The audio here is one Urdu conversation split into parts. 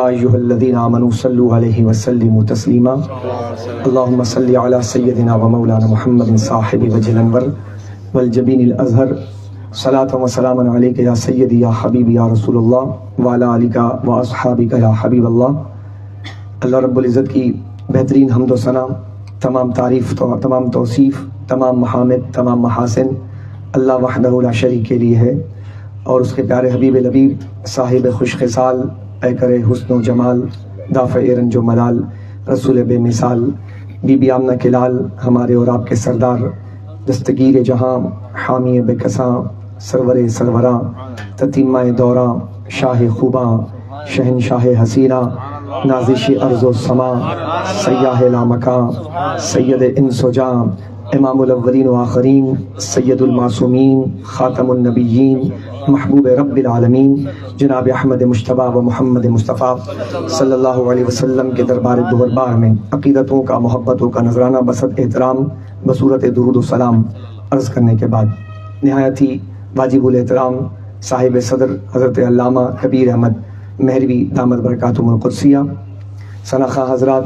یا ایھا الذین آمنوا صلوا علیہ وسلموا تسلیما اللہم صل علی سیدنا و مولانا محمد صاحب وجہ الانور والجبین الازہر صلاۃ و سلاما علیک یا سیدی یا حبیبی یا رسول اللہ وعلی آلک و اصحابک یا حبیب اللہ۔ اللہ رب العزت کی بہترین حمد و ثنا، تمام تعریف، تمام توصیف، تمام محامد، تمام محاسن اللہ وحدہ لا شریک کے لیے ہے، اور اس کے پیارے حبیب لبیب صاحب خوش خصال پیکر حسن و جمال دافع رنج و ملال رسول بے مثال بی بی آمنہ کے لال ہمارے اور آپ کے سردار دستگیر جہاں حامی بے کساں سرور سروراں تتیمہ دوراں شاہ خوباں شہنشاہ حسینہ نازش ارض و سما سیاہ لامکاں سید انس و جاں امام الاولین و آخرین سید المعصومین خاتم النبیین محبوب رب العالمین جناب احمد مجتبیٰ و محمد مصطفیٰ صلی اللہ علیہ وسلم کے دربار دہربار میں عقیدتوں کا، محبتوں کا نذرانہ بصد احترام بصورت درود و سلام عرض کرنے کے بعد نہایت ہی واجب الاحترام صاحب صدر حضرت علامہ کبیر احمد مہروی دامت برکاتہم القدسیہ، ثناء حضرات،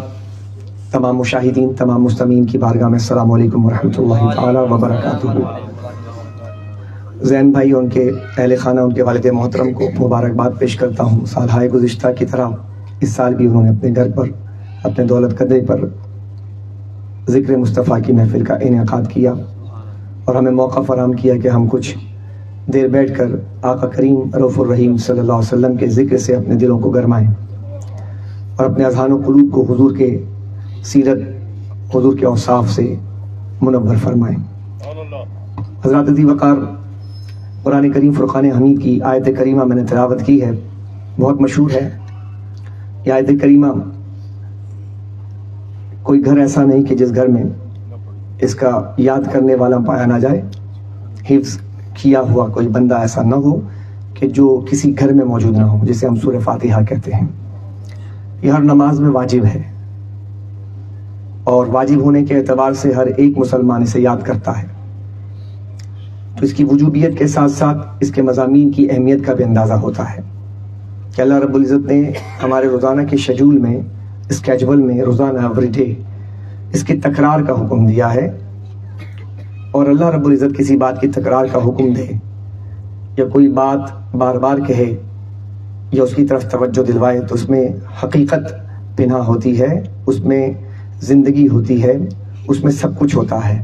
تمام مشاہدین، تمام مستمعین کی بارگاہ میں السلام علیکم ورحمۃ اللہ تعالی وبرکاتہ۔ زین بھائی، ان کے اہل خانہ، ان کے والد محترم کو مبارکباد پیش کرتا ہوں۔ سالہائے گزشتہ کی طرح اس سال بھی انہوں نے اپنے گھر پر، اپنے دولت قدرے پر ذکر مصطفیٰ کی محفل کا انعقاد کیا اور ہمیں موقع فراہم کیا کہ ہم کچھ دیر بیٹھ کر آقا کریم رؤوف الرحیم صلی اللہ علیہ وسلم کے ذکر سے اپنے دلوں کو گرمائیں اور اپنے اذہان و قلوب کو حضور کے سیرت، حضور کے اوصاف سے منور فرمائیں۔ حضرات عزیز وقار، قرآن کریم فرقان حمید کی آیت کریمہ میں نے تلاوت کی ہے، بہت مشہور ہے یہ آیت کریمہ۔ کوئی گھر ایسا نہیں کہ جس گھر میں اس کا یاد کرنے والا پایا نہ جائے، حفظ کیا ہوا کوئی بندہ ایسا نہ ہو کہ جو کسی گھر میں موجود نہ ہو، جسے ہم سورہ فاتحہ کہتے ہیں۔ یہ ہر نماز میں واجب ہے اور واجب ہونے کے اعتبار سے ہر ایک مسلمان اسے یاد کرتا ہے، تو اس کی وجوبیت کے ساتھ ساتھ اس کے مضامین کی اہمیت کا بھی اندازہ ہوتا ہے کہ اللہ رب العزت نے ہمارے روزانہ کے شیڈول میں، اسکیجول میں، روزانہ ایوری ڈے اس کی تکرار کا حکم دیا ہے، اور اللہ رب العزت کسی بات کی تکرار کا حکم دے یا کوئی بات بار بار کہے یا اس کی طرف توجہ دلوائے تو اس میں حقیقت پنہا ہوتی ہے، اس میں زندگی ہوتی ہے، اس میں سب کچھ ہوتا ہے۔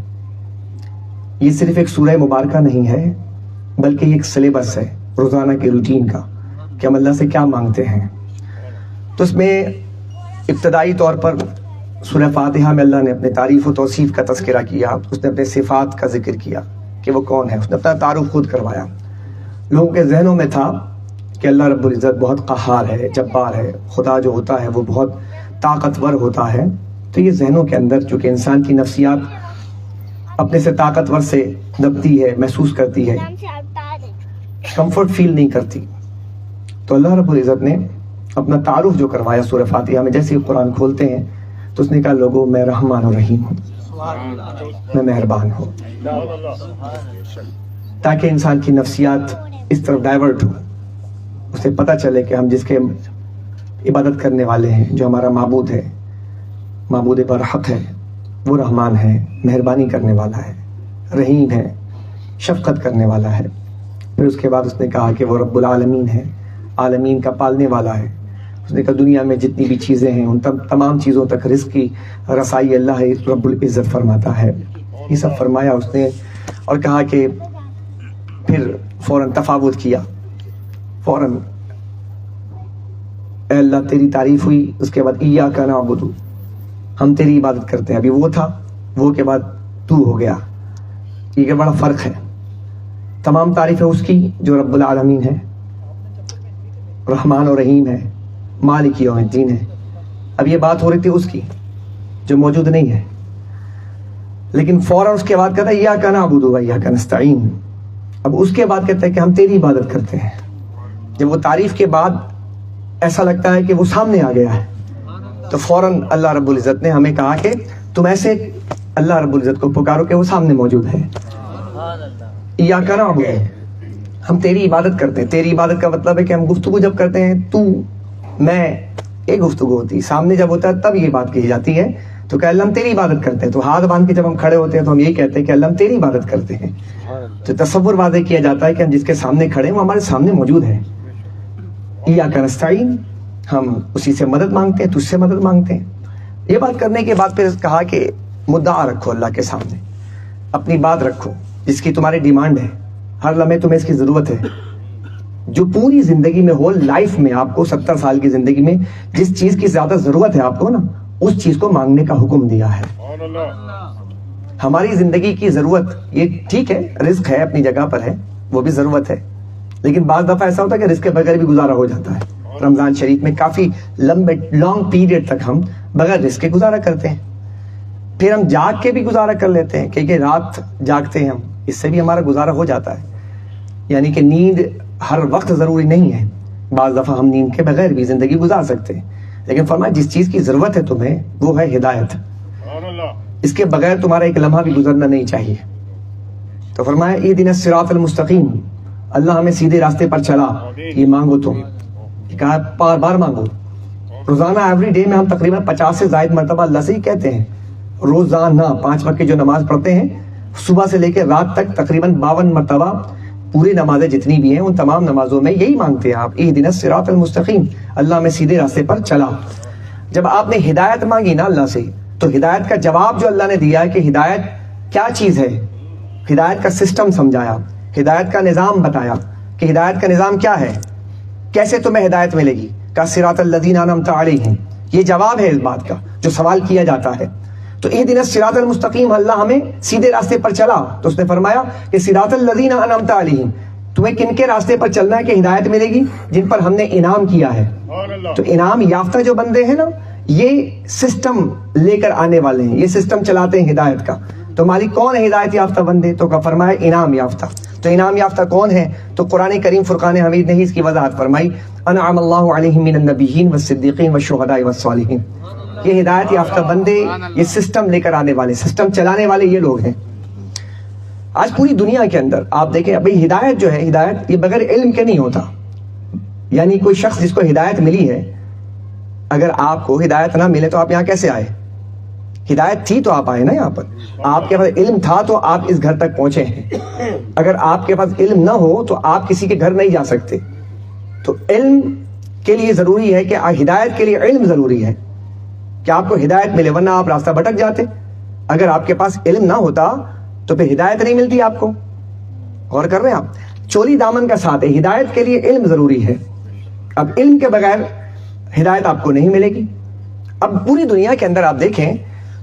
یہ صرف ایک سورہ مبارکہ نہیں ہے، بلکہ یہ ایک سلیبس ہے روزانہ کے روٹین کا کہ ہم اللہ سے کیا مانگتے ہیں۔ تو اس میں ابتدائی طور پر سورہ فاتحہ میں اللہ نے اپنے تعریف و توصیف کا تذکرہ کیا، اس نے اپنے صفات کا ذکر کیا کہ وہ کون ہے، اس نے اپنا تعارف خود کروایا۔ لوگوں کے ذہنوں میں تھا کہ اللہ رب العزت بہت قہار ہے، جبار ہے، خدا جو ہوتا ہے وہ بہت طاقتور ہوتا ہے۔ تو یہ ذہنوں کے اندر، چونکہ انسان کی نفسیات اپنے سے طاقتور سے دبتی ہے، محسوس کرتی ہے، کمفرٹ فیل نہیں کرتی، تو اللہ رب العزت نے اپنا تعارف جو کروایا سورہ فاتحہ میں، جیسے قرآن کھولتے ہیں تو اس نے کہا لوگوں میں رحمان و رحیم ہوں، میں مہربان ہوں، تاکہ انسان کی نفسیات اس طرف ڈائیورٹ ہو، اسے پتہ چلے کہ ہم جس کے عبادت کرنے والے ہیں، جو ہمارا معبود ہے، معبود برحق ہے، وہ رحمان ہے، مہربانی کرنے والا ہے، رحیم ہے، شفقت کرنے والا ہے۔ پھر اس کے بعد اس نے کہا کہ وہ رب العالمین ہے، عالمین کا پالنے والا ہے۔ اس نے کہا دنیا میں جتنی بھی چیزیں ہیں ان تمام چیزوں تک رزق کی رسائی اللہ رب العزت فرماتا ہے۔ یہ سب فرمایا اس نے اور کہا کہ پھر فوراً تفاوت کیا، فوراً اے اللہ تیری تعریف ہوئی، اس کے بعد ایاک نعبد، ہم تیری عبادت کرتے ہیں۔ ابھی وہ تھا، وہ کے بعد تو ہو گیا، یہ بڑا فرق ہے۔ تمام تعریفیں اس کی جو رب العالمین ہے، رحمان و رحیم ہے، مالک یوم الدین ہے۔ اب یہ بات ہو رہی تھی اس کی جو موجود نہیں ہے، لیکن فوراً اس کے بعد کہتا ہے ایاک نعبد و ایاک نستعین۔ اب اس کے بعد کہتا ہے کہ ہم تیری عبادت کرتے ہیں۔ جب وہ تعریف کے بعد ایسا لگتا ہے کہ وہ سامنے آ گیا ہے، تو فوراً اللہ رب العزت نے ہمیں کہا کہ تم ایسے اللہ رب العزت کو پکارو کہ وہ سامنے موجود ہے۔ ایاک نعبد، ہم تیری عبادت کرتے ہیں۔ تیری عبادت کا مطلب ہے کہ ہم گفتگو جب کرتے ہیں تو میں ایک گفتگو ہوتی ہے. سامنے جب ہوتا ہے تب یہ بات کہی جاتی ہے. تو کہ اللہ ہم تیری عبادت کرتے ہیں. تو ہاتھ باندھ کے جب ہم کھڑے ہوتے ہیں تو ہم یہی کہتے ہیں کہ اللہ ہم تیری عبادت کرتے ہیں. تو تصور واضح کیا جاتا ہے کہ ہم جس کے سامنے کھڑے ہیں وہ ہمارے سامنے موجود ہے. ایاک نستعین، ہم اسی سے مدد مانگتے ہیں، تجھ سے مدد مانگتے ہیں. یہ بات کرنے کے بعد پھر کہا کہ مدعا رکھو اللہ کے سامنے، اپنی بات رکھو جس کی تمہاری ڈیمانڈ ہے، ہر لمحے تمہیں اس کی ضرورت ہے. جو پوری زندگی میں ہو، لائف میں آپ کو 70 سال کی زندگی میں جس چیز کی زیادہ ضرورت ہے آپ کو نا، اس چیز کو مانگنے کا حکم دیا ہے. ہماری زندگی کی ضرورت یہ ٹھیک ہے، رزق ہے اپنی جگہ پر ہے، وہ بھی ضرورت ہے، لیکن بعض دفعہ ایسا ہوتا ہے کہ رزق کے بغیر بھی گزارا ہو جاتا ہے. رمضان شریف میں کافی لانگ پیریڈ تک ہم بغیر رزق کے گزارا کرتے ہیں. پھر ہم جاگ کے بھی گزارا کر لیتے ہیں، کیونکہ رات جاگتے ہیں ہم، اس سے بھی ہمارا گزارا ہو جاتا ہے. یعنی کہ نیند ہر وقت ضروری نہیں ہے، بعض دفعہ ہم نیند کے بغیر بھی زندگی گزار سکتے ہیں. لیکن فرمایا جس چیز کی ضرورت ہے تمہیں وہ ہے ہدایت، اس کے بغیر تمہارا ایک لمحہ بھی گزرنا نہیں چاہیے. تو فرمایا اہدنا الصراط المستقیم، اللہ ہمیں سیدھے راستے پر چلا. یہ مانگو تم، یہ کہا بار بار مانگو. روزانہ ایوری ڈے میں ہم تقریباً 50 سے زائد مرتبہ اللہ سے ہی کہتے ہیں. روزانہ 5 وقت کی جو نماز پڑھتے ہیں صبح سے لے کے رات تک تقریباً 52 مرتبہ پوری نمازیں جتنی بھی ہیں ان تمام نمازوں میں یہی مانگتے ہیں آپ، اہدنا الصراط المستقیم، اللہ ہمیں سیدھے راستے پر چلا. جب آپ نے ہدایت مانگی نا اللہ سے، تو ہدایت کا جواب جو اللہ نے دیا ہے کہ ہدایت کیا چیز ہے، ہدایت کا سسٹم سمجھایا، ہدایت کا نظام بتایا کہ ہدایت کا نظام کیا ہے، کیسے تمہیں ہدایت ملے گی. کا صراط الذین انعمت علیہم، یہ جواب ہے اس بات کا جو سوال کیا جاتا ہے. تو اہدنا الصراط المستقیم، اللہ ہمیں سیدھے راستے پر چلا. تو اس نے فرمایا کہ صراط الذین انعمت علیہم، تمہیں کن کے راستے پر چلنا ہے کہ ہدایت ملے گی؟ جن پر ہم نے انعام کیا ہے. تو انعام یافتہ جو بندے ہیں نا، یہ سسٹم لے کر آنے والے ہیں، یہ سسٹم چلاتے ہیں ہدایت کا. تو مالک کون ہے ہدایت یافتہ بندے؟ تو فرمایا انعام یافتہ. تو انعام یافتہ کون ہے؟ تو قرآن کریم فرقان حمید نے ہی اس کی وضاحت فرمائی، انعم اللہ علیہم من النبیین والصدیقین والشہداء والصالحین. یہ ہدایت یافتہ بندے، یہ سسٹم لے کر آنے والے، سسٹم چلانے والے یہ لوگ ہیں. آج پوری دنیا کے اندر آپ دیکھیں ابھی ہدایت جو ہے، ہدایت یہ بغیر علم کے نہیں ہوتا. یعنی کوئی شخص جس کو ہدایت ملی ہے، اگر آپ کو ہدایت نہ ملے تو آپ یہاں کیسے آئے؟ ہدایت تھی تو آپ آئے نا یہاں پر. آپ کے پاس علم تھا تو آپ اس گھر تک پہنچے ہیں. اگر آپ کے پاس علم نہ ہو تو آپ کسی کے گھر نہیں جا سکتے. تو علم کے لیے ضروری ہے کہ ہدایت کے لیے علم ضروری ہے کہ آپ کو ہدایت ملے، ورنہ آپ راستہ بھٹک جاتے. اگر آپ کے پاس علم نہ ہوتا تو پھر ہدایت نہیں ملتی آپ کو. غور کر رہے ہیں آپ؟ چولی دامن کا ساتھ ہے، ہدایت کے لیے علم ضروری ہے. اب علم کے بغیر ہدایت آپ کو نہیں ملے گی. اب پوری دنیا کے اندر آپ دیکھیں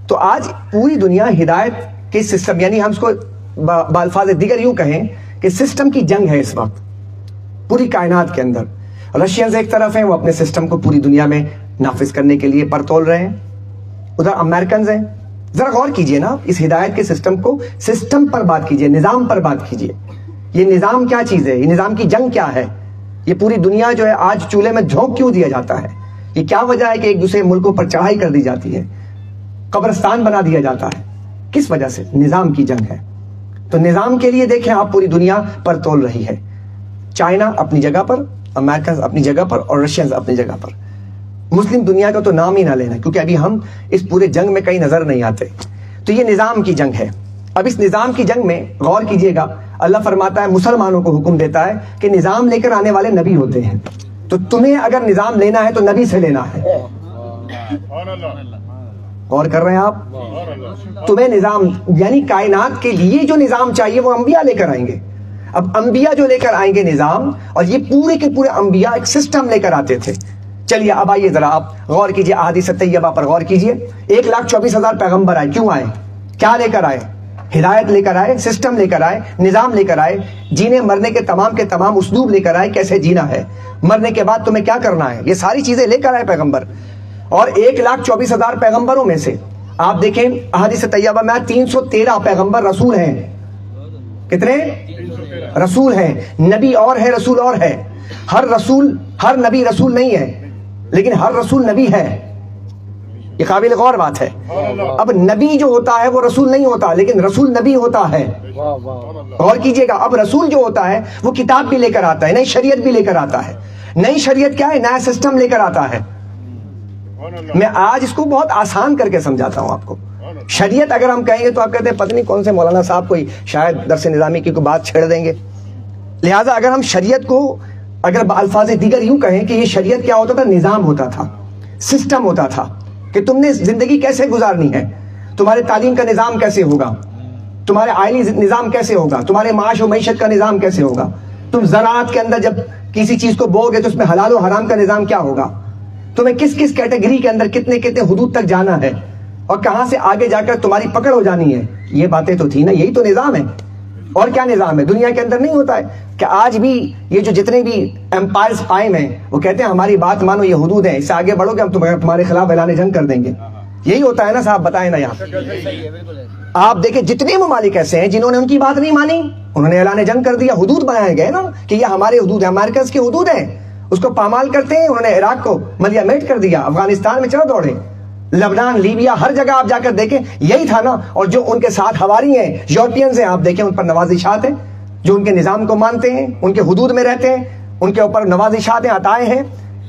تو آج پوری دنیا ہدایت کے سسٹم، یعنی ہم اس کو بالفاظ دیگر یوں کہیں کہ سسٹم کی جنگ ہے اس وقت پوری کائنات کے اندر. رشینز ایک طرف ہیں، وہ اپنے سسٹم کو پوری دنیا میں نافذ کرنے کے لیے پر تول رہے ہیں. ادھر امریکنز ہیں. ذرا غور کیجئے نا اس ہدایت کے سسٹم کو، سسٹم پر بات کیجئے، نظام پر بات کیجئے. یہ نظام کیا چیز ہے؟ یہ نظام کی جنگ کیا ہے؟ یہ پوری دنیا جو ہے آج چولہے میں جھونک کیوں دیا جاتا ہے؟ یہ کیا وجہ ہے کہ ایک دوسرے ملکوں پر چڑھائی کر دی جاتی ہے، قبرستان بنا دیا جاتا ہے؟ کس وجہ سے؟ نظام کی جنگ ہے. تو نظام کے لیے دیکھیں آپ پوری دنیا پر تول رہی ہے. چائنا اپنی جگہ پر، امریکہ اپنی جگہ پر اور رشینز اپنی جگہ پر. مسلم دنیا کا تو نام ہی نہ لینا، کیونکہ ابھی ہم اس پورے جنگ میں کہیں نظر نہیں آتے. تو یہ نظام کی جنگ ہے. اب اس نظام کی جنگ میں غور کیجئے گا، اللہ فرماتا ہے مسلمانوں کو حکم دیتا ہے کہ نظام لے کر آنے والے نبی ہوتے ہیں. تو تمہیں اگر نظام لینا ہے تو نبی سے لینا ہے. غور کر رہے ہیں آپ؟ تمہیں نظام، یعنی کائنات کے لیے جو نظام چاہیے وہ انبیاء لے کر آئیں گے. اب انبیاء جو لے کر آئیں گے نظام، اور یہ پورے کے پورے انبیاء ایک سسٹم لے کر آتے تھے. چلیے اب آئیے ذرا آپ غور کیجئے، احادیث طیبہ پر غور کیجئے. 1,24,000 پیغمبر آئے، کیوں آئے؟ کیا لے کر آئے؟ ہدایت لے کر آئے، سسٹم لے کر آئے، نظام لے کر آئے، جینے مرنے کے تمام اسلوب لے کر آئے، کیسے جینا ہے، مرنے کے بعد تمہیں کیا کرنا ہے، یہ ساری چیزیں لے کر آئے پیغمبر. اور 1,24,000 پیغمبروں میں سے آپ دیکھیں احادیث طیبہ میں 313 پیغمبر رسول ہیں. کتنے رسول ہیں؟ نبی اور ہے، رسول اور ہے. ہر نبی رسول نہیں ہے، لیکن ہر رسول نبی ہے. یہ قابل غور بات ہے. اب نبی جو ہوتا ہے وہ رسول نہیں ہوتا، لیکن رسول نبی ہوتا ہے. غور کیجئے گا، اب رسول جو ہوتا ہے وہ کتاب بھی لے کر آتا ہے، نئی شریعت بھی لے کر آتا ہے. نئی شریعت کیا ہے؟ نیا سسٹم لے کر آتا ہے. میں آج اس کو بہت آسان کر کے سمجھاتا ہوں آپ کو. شریعت اگر ہم کہیں گے تو آپ کہتے ہیں پتہ نہیں کون سے مولانا صاحب کوئی شاید درس نظامی کی کوئی بات چھیڑ دیں گے. لہٰذا اگر ہم شریعت کو اگر الفاظ دیگر یوں کہیں کہ یہ شریعت کیا ہوتا تھا, نظام ہوتا تھا, سسٹم ہوتا تھا کہ تم نے زندگی کیسے گزارنی ہے, تمہارے تعلیم کا نظام کیسے ہوگا, تمہارے آئلی نظام کیسے ہوگا, تمہارے معاش و معیشت کا نظام کیسے ہوگا, تم زراعت کے اندر جب کسی چیز کو بو گے تو اس میں حلال و حرام کا نظام کیا ہوگا, تمہیں کس کس کیٹیگری کے اندر کتنے کتنے حدود تک جانا ہے اور کہاں سے آگے جا کر تمہاری پکڑ ہو جانی ہے. یہ باتیں تو تھی نا, یہی تو نظام ہے. اور کیا نظام ہے دنیا کے اندر نہیں ہوتا ہے کہ آج بھی یہ جو جتنے بھی امپائرز قائم ہیں وہ کہتے ہیں ہماری بات مانو, یہ حدود ہیں, اس سے آگے بڑھو گے ہم تمہارے خلاف اعلان جنگ کر دیں گے. یہی ہوتا ہے نا صاحب, بتائیں نا. یہاں آپ دیکھیں جتنے ممالک ایسے ہیں جنہوں نے ان کی بات نہیں مانی, انہوں نے اعلان جنگ کر دیا. حدود بنائے گئے نا کہ یہ ہمارے حدود ہیں, امریکہ کی حدود ہیں, اس کو پامال کرتے ہیں. انہوں نے عراق کو ملیا میٹ کر دیا, افغانستان میں چڑھ دوڑے, لبنان, لیبیا, ہر جگہ آپ جا کر دیکھیں یہی تھا نا. اور جو ان کے ساتھ ہواری ہیں یورپینز ہیں, آپ دیکھیں ان پر نوازشات ہیں, جو ان کے نظام کو مانتے ہیں, ان کے حدود میں رہتے ہیں, ان کے اوپر نوازشات ہیں, عطائیں ہیں.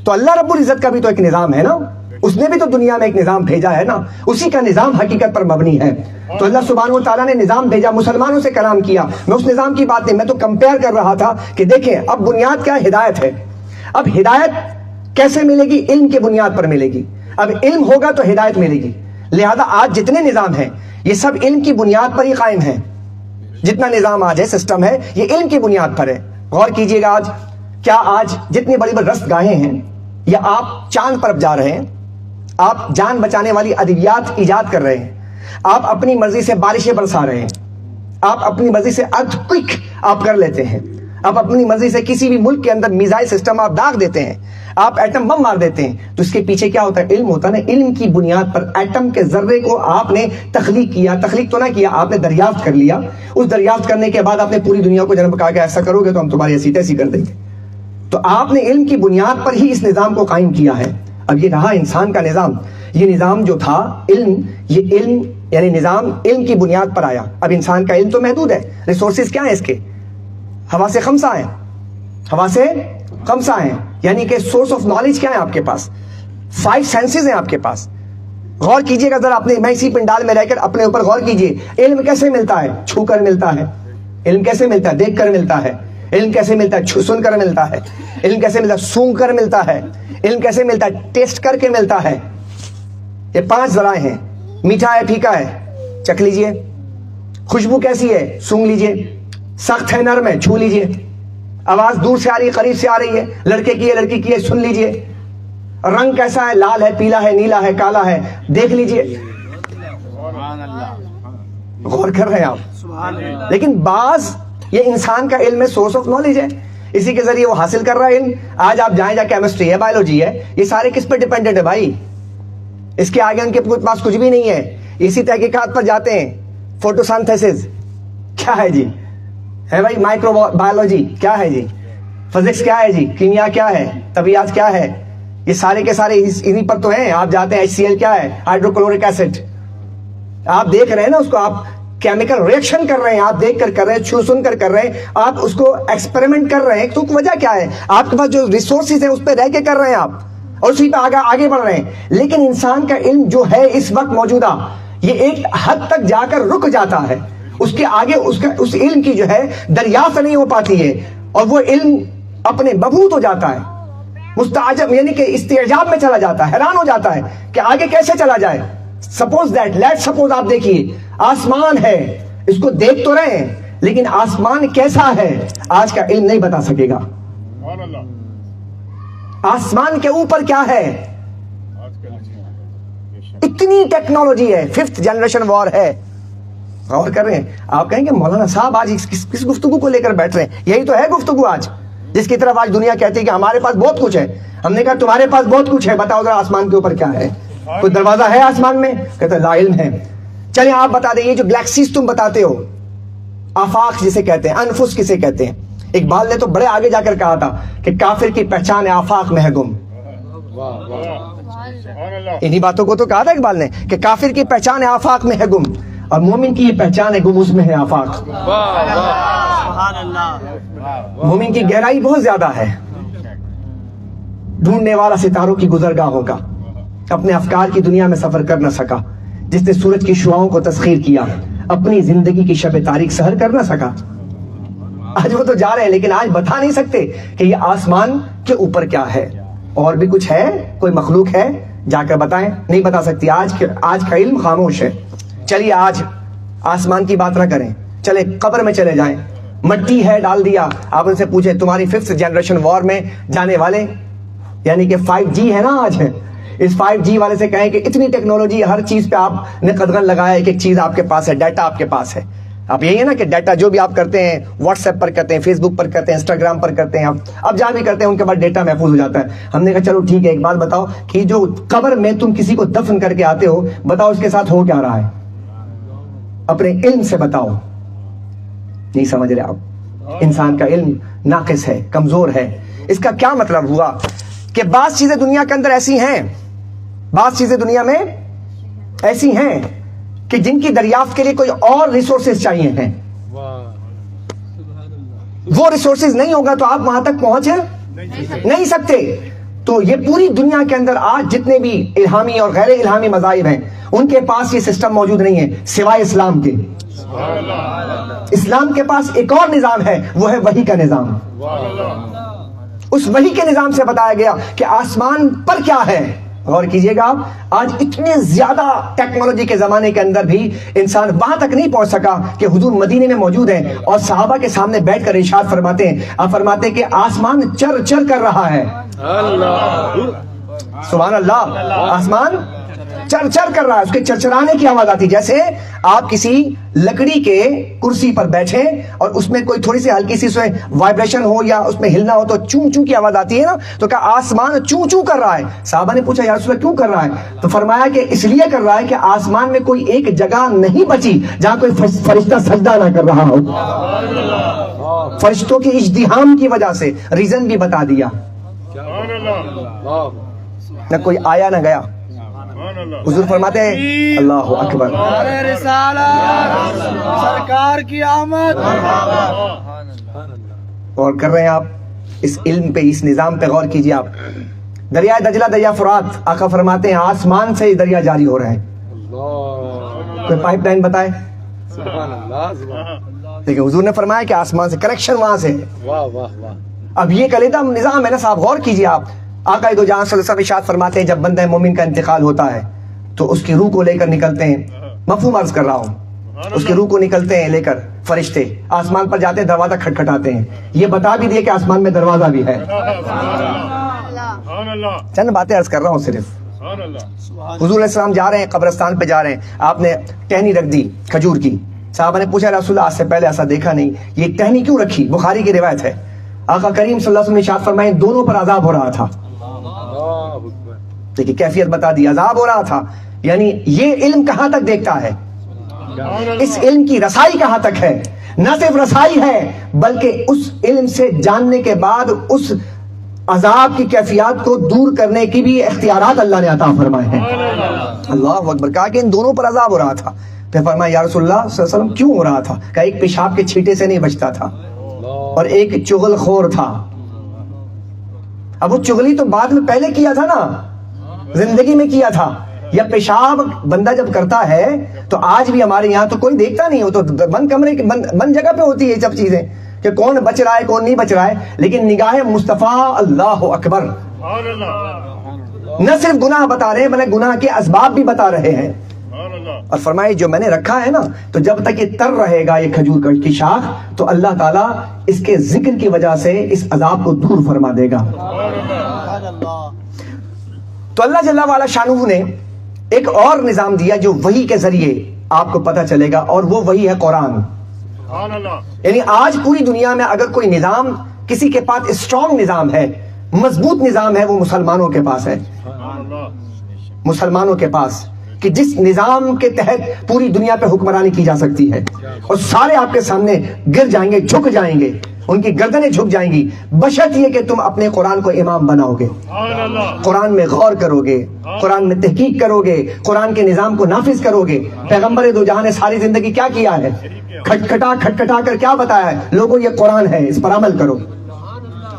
تو اللہ رب العزت کا بھی تو ایک نظام ہے نا, اس نے بھی تو دنیا میں ایک نظام بھیجا ہے نا, اسی کا نظام حقیقت پر مبنی ہے. تو اللہ سبحانہ و تعالیٰ نے نظام بھیجا, مسلمانوں سے کلام کیا. میں اس نظام کی بات نہیں, میں تو کمپیئر کر رہا تھا کہ دیکھیں اب بنیاد کیا ہدایت ہے. اب ہدایت کیسے ملے گی, علم کے بنیاد پر ملے گی. اب علم ہوگا تو ہدایت ملے گی. لہذا آج جتنے نظام ہیں یہ سب علم کی بنیاد پر ہی قائم ہیں. جتنا نظام آج ہے, سسٹم ہے, یہ علم کی بنیاد پر ہے. غور کیجئے گا, آج کیا آج جتنی بڑی بڑی رست گاہیں ہیں, یا آپ چاند پر جا رہے ہیں, آپ جان بچانے والی ادویات ایجاد کر رہے ہیں, آپ اپنی مرضی سے بارشیں برسا رہے ہیں, آپ اپنی مرضی سے ارتھ کوئک آپ کر لیتے ہیں, آپ اپنی مرضی سے کسی بھی ملک کے اندر میزائل سسٹم آپ داغ دیتے ہیں, آپ ایٹم بم مار دیتے ہیں. تو اس کے پیچھے کیا ہوتا ہے, علم ہوتا ہے نا. علم کی بنیاد پر ایٹم کے ذرے کو آپ نے تخلیق کیا, تخلیق تو نہ کیا, آپ نے دریافت کر لیا. اس دریافت کرنے کے بعد آپ نے پوری دنیا کو جناب کہا کہ ایسا کرو گے تو ہم تمہاری ایسی تیسی کر دیں گے. تو آپ نے علم کی بنیاد پر ہی اس نظام کو قائم کیا ہے. اب یہ رہا انسان کا نظام. یہ نظام جو تھا علم, یہ علم یعنی نظام علم کی بنیاد پر آیا. اب انسان کا علم تو محدود ہے, ریسورسز کیا ہیں اس کے, حواس خمسہ ہیں, حواس خمسہ ہیں, یعنی کہ سورس آف نالج کیا ہے آپ کے پاس, 5 سینسز ہیں آپ کے پاس. غور کیجئے گا ذرا اپنے, میں اسی پنڈال میں رہ کر اپنے اوپر غور کیجئے. علم کیسے ملتا ہے, چھو کر ملتا ہے. علم کیسے ملتا ہے, دیکھ کر ملتا ہے. علم کیسے ملتا ہے, سن کر ملتا ہے. علم کیسے ملتا ہے, سونگ کر ملتا ہے. علم کیسے ملتا ہے, ٹیسٹ کر کے ملتا ہے. یہ 5 ذرائع ہیں. میٹھا ہے, پھیکا ہے, چکھ لیجئے. خوشبو کیسی ہے, سونگ لیجئے. سخت ہے, نرم ہے, چھو لیجئے. آواز دور سے آ رہی ہے, قریب سے آ رہی ہے, لڑکے کی ہے, لڑکی کی ہے, سن لیجئے. رنگ کیسا ہے, لال ہے, پیلا ہے, نیلا ہے, کالا ہے, دیکھ لیجئے. غور کر رہے ہیں آپ. لیکن بعض یہ انسان کا علم ہے, سورس آف نالج ہے, اسی کے ذریعے وہ حاصل کر رہا ہے علم. آج آپ جائیں, جا کیمسٹری ہے, بایولوجی ہے, یہ سارے کس پر ڈیپینڈنٹ ہے بھائی. اس کے آگے ان کے پاس کچھ بھی نہیں ہے. اسی تحقیقات پر جاتے ہیں. فوٹوسنتھیسس کیا ہے جی, ہے بھائی. مائکرو بایولوجی کیا ہے جی, فزکس کیا ہے جی, کیمیا کیا ہے, طبیعت کیا ہے, یہ سارے کے سارے انہی پر تو ہیں. آپ جاتے ہیں, HCl کیا ہے, ہائیڈرو کلورک ایسڈ. آپ دیکھ رہے ہیں نا اس کو, آپ کیمیکل ریئیکشن کر رہے ہیں, آپ دیکھ کر رہے ہیں, چھو سن کر رہے ہیں, آپ اس کو ایکسپیریمنٹ کر رہے ہیں. تو وجہ کیا ہے, آپ کے پاس جو ریسورسز ہیں اس پہ رہ کے کر رہے ہیں آپ, اور اسی پہ آگے بڑھ رہے ہیں. لیکن انسان کا علم جو ہے اس وقت موجودہ, یہ ایک حد تک جا کر رک جاتا ہے. اس کے آگے اس علم کی جو ہے دریافت نہیں ہو پاتی ہے, اور وہ علم اپنے مبہوت ہو جاتا ہے, مستعجب یعنی کہ استعجاب میں چلا جاتا ہے, حیران ہو جاتا ہے کہ آگے کیسے چلا جائے. سپوز دیٹ, لیٹ سپوز آپ دیکھیے آسمان ہے, اس کو دیکھ تو رہے ہیں, لیکن آسمان کیسا ہے آج کا علم نہیں بتا سکے گا. آسمان کے اوپر کیا ہے, اتنی ٹیکنالوجی ہے, 5th جنریشن وار ہے. غور کر رہے ہیں آپ, کہیں گے مولانا صاحب آج کس گفتگو کو لے کر بیٹھ رہے ہیں. یہی تو ہے گفتگو آج, جس کی طرف آج دنیا کہتی ہے کہ ہمارے پاس بہت کچھ ہے. ہم نے کہا تمہارے پاس بہت کچھ ہے, بتاؤ ذرا آسمان کے اوپر کیا ہے, کوئی دروازہ ہے آسمان میں, کہتے لا علم ہے. چلیں آپ بتا دیں, یہ جو گلیکسیز تم بتاتے ہو, آفاق جسے کہتے ہیں, انفس کسے کہتے ہیں. اقبال نے تو بڑے آگے جا کر کہا تھا کہ کافر کی پہچان آفاق میں ہے گم. انہی باتوں کو تو کہا تھا اقبال نے کہ کافر کی پہچان آفاق میں ہے گم, اور مومن کی یہ پہچان ہے گم اس میں ہے آفاق. مومن کی گہرائی بہت زیادہ ہے, ڈھونڈنے والا ستاروں کی گزرگاہوں کا. اپنے افکار کی دنیا میں سفر کر نہ سکا، جس نے سورج کی شعاؤں کو تسخیر کیا، اپنی زندگی کی شب تاریک سحر کر نہ سکا. آج وہ تو جا رہے ہیں لیکن آج بتا نہیں سکتے کہ یہ آسمان کے اوپر کیا ہے. اور بھی کچھ ہے، کوئی مخلوق ہے، جا کر بتائیں. نہیں بتا سکتی. آج کا علم خاموش ہے. چلیے آج آسمان کی بات نہ کریں، چلے قبر میں چلے جائیں. مٹی ہے ڈال دیا، آپ ان سے پوچھیں تمہاری 5th جنریشن وار میں جانے والے، یعنی کہ 5G ہے نا آج ہے، اس 5G والے سے کہیں کہ اتنی ٹیکنالوجی، ہر چیز پہ آپ نے قدغن لگایا، ایک ایک چیز آپ کے پاس ہے، ڈیٹا آپ کے پاس ہے. آپ یہی ہے نا کہ ڈیٹا جو بھی آپ کرتے ہیں واٹس ایپ پر کرتے ہیں، فیس بک پر کرتے ہیں، انسٹاگرام پر کرتے ہیں، اب جہاں بھی کرتے ہیں ان کے بعد ڈیٹا محفوظ ہو جاتا ہے. ہم نے کہا چلو ٹھیک ہے، ایک بات بتاؤ کہ جو قبر میں تم کسی کو دفن کر کے آتے ہو، بتاؤ اس کے ساتھ ہو کیا رہا ہے؟ اپنے علم سے بتاؤ. نہیں سمجھ رہے آپ؟ انسان کا علم ناقص ہے، کمزور ہے. اس کا کیا مطلب ہوا کہ بعض چیزیں دنیا کے اندر ایسی ہیں، بعض چیزیں دنیا میں ایسی ہیں کہ جن کی دریافت کے لیے کوئی اور ریسورسز چاہیے ہیں. وہ ریسورسز نہیں ہوگا تو آپ وہاں تک پہنچ نہیں سکتے. تو یہ پوری دنیا کے اندر آج جتنے بھی الہامی اور غیر الہامی مذاہب ہیں، ان کے پاس یہ سسٹم موجود نہیں ہے سوائے اسلام کے. اسلام کے پاس ایک اور نظام ہے، وہ ہے وحی کا نظام. اس وحی کے نظام سے بتایا گیا کہ آسمان پر کیا ہے. غور کیجئے گا، آپ آج اتنے زیادہ ٹیکنالوجی کے زمانے کے اندر بھی انسان وہاں تک نہیں پہنچ سکا کہ حضور مدینے میں موجود ہیں اور صحابہ کے سامنے بیٹھ کر ارشاد فرماتے ہیں. آپ فرماتے ہیں کہ آسمان چر چر کر رہا ہے. سبحان اللہ. آسمان چر چر کر رہا ہے، اس کے چرچرانے کی آواز آتی. جیسے آپ کسی لکڑی کے کرسی پر بیٹھے اور اس میں کوئی تھوڑی سی ہلکی سی وائبریشن ہو یا اس میں ہلنا ہو تو چوں چوں کی آواز آتی ہے نا. تو کہا آسمان چوں چوں کر رہا ہے. صحابہ نے پوچھا یا رسول اللہ کیوں کر رہا ہے؟ تو فرمایا کہ اس لیے کر رہا ہے کہ آسمان میں کوئی ایک جگہ نہیں بچی جہاں کوئی فرشتہ سجدہ نہ کر رہا ہو. فرشتوں کے اجتحام کی وجہ سے ریزن بھی بتا دیا. نہ کوئی آیا نہ گیا. حضور فرماتے ہیں اللہ اکبر، سرکار کی آمد. اور کر رہے ہیں آپ اس علم پہ، اس نظام پہ غور کیجئے. آپ دریائے دجلہ، دریا فرات، آقا فرماتے ہیں آسمان سے دریا جاری ہو رہے ہیں. کوئی پائپ لائن بتائے؟ لیکن حضور نے فرمایا کہ آسمان سے، کنیکشن وہاں سے. اب یہ کلیدہ نظام ہے نا صاحب، غور کیجئے آپ. آقا دو جہاں صلی اللہ علیہ وسلم ارشاد فرماتے ہیں جب بندہ مومن کا انتقال ہوتا ہے تو اس کی روح کو لے کر نکلتے ہیں، مفہوم عرض کر رہا ہوں، اس کی روح کو نکلتے ہیں لے کر فرشتے، آسمان پر جاتے ہیں، دروازہ کھٹکھٹاتے ہیں. یہ بتا بھی دیے کہ آسمان میں دروازہ بھی ہے. چند باتیں عرض کر رہا ہوں صرف. حضور علیہ السلام جا رہے ہیں، قبرستان پہ جا رہے ہیں، آپ نے ٹہنی رکھ دی کھجور کی. صحابہ نے پوچھا رسول اللہ آج سے پہلے ایسا دیکھا نہیں، یہ ٹہنی کیوں رکھی؟ بخاری کی روایت ہے. آقا کریم صلی اللہ علیہ وسلم نے ارشاد فرمایا دونوں پر عذاب ہو رہا تھا. دیکھیں کیفیت بتا دی، عذاب ہو رہا تھا. یعنی یہ علم کہاں تک دیکھتا ہے، اس علم کی رسائی کہاں تک ہے. نہ صرف رسائی ہے بلکہ اس علم سے جاننے کے بعد اس عذاب کی کیفیات کو دور کرنے کی بھی اختیارات اللہ نے عطا فرمائے ہیں. اللہ اکبر. کہا کہ ان دونوں پر عذاب ہو رہا تھا. پھر فرمایا یا رسول اللہ صلی اللہ علیہ وسلم کیوں ہو رہا تھا؟ کہ ایک پیشاب کے چھینٹے سے نہیں بچتا تھا اور ایک چغل خور تھا. اب وہ چغلی تو بعد میں پہلے کیا تھا نا، زندگی میں کیا تھا. یا پیشاب بندہ جب کرتا ہے تو آج بھی ہمارے یہاں تو کوئی دیکھتا نہیں ہو، تو بند کمرے کی بند جگہ پہ ہوتی ہے یہ سب چیزیں کہ کون بچ رہا ہے کون نہیں بچ رہا ہے. لیکن نگاہ مصطفیٰ اللہ اکبر نہ صرف گناہ بتا رہے ہیں بلکہ گناہ کے اسباب بھی بتا رہے ہیں. اور فرمائے جو میں نے رکھا ہے نا، تو جب تک یہ تر رہے گا یہ کھجور کی شاخ، تو اللہ تعالیٰ اس کے ذکر کی وجہ سے اس عذاب کو دور فرما دے گا. تو اللہ جل وعلا شانہ نے ایک اور نظام دیا جو وحی کے ذریعے آپ کو پتہ چلے گا، اور وہ وحی ہے قرآن. یعنی آج پوری دنیا میں اگر کوئی نظام کسی کے پاس اسٹرانگ نظام ہے، مضبوط نظام ہے، وہ مسلمانوں کے پاس ہے. مسلمانوں کے پاس کہ جس نظام کے تحت پوری دنیا پہ حکمرانی کی جا سکتی ہے، اور سارے آپ کے سامنے گر جائیں گے، جھک جائیں گے، ان کی گردنیں جھک جائیں گی، بشرط یہ کہ تم اپنے قرآن کو امام بناؤ گے، قرآن میں غور کرو گے، قرآن میں تحقیق کرو گے، قرآن کے نظام کو نافذ کرو گے. پیغمبر دو جہاں نے ساری زندگی کیا کیا ہے؟ کھٹکھٹا کر کیا بتایا ہے؟ لوگوں یہ قرآن ہے، اس پر عمل کرو.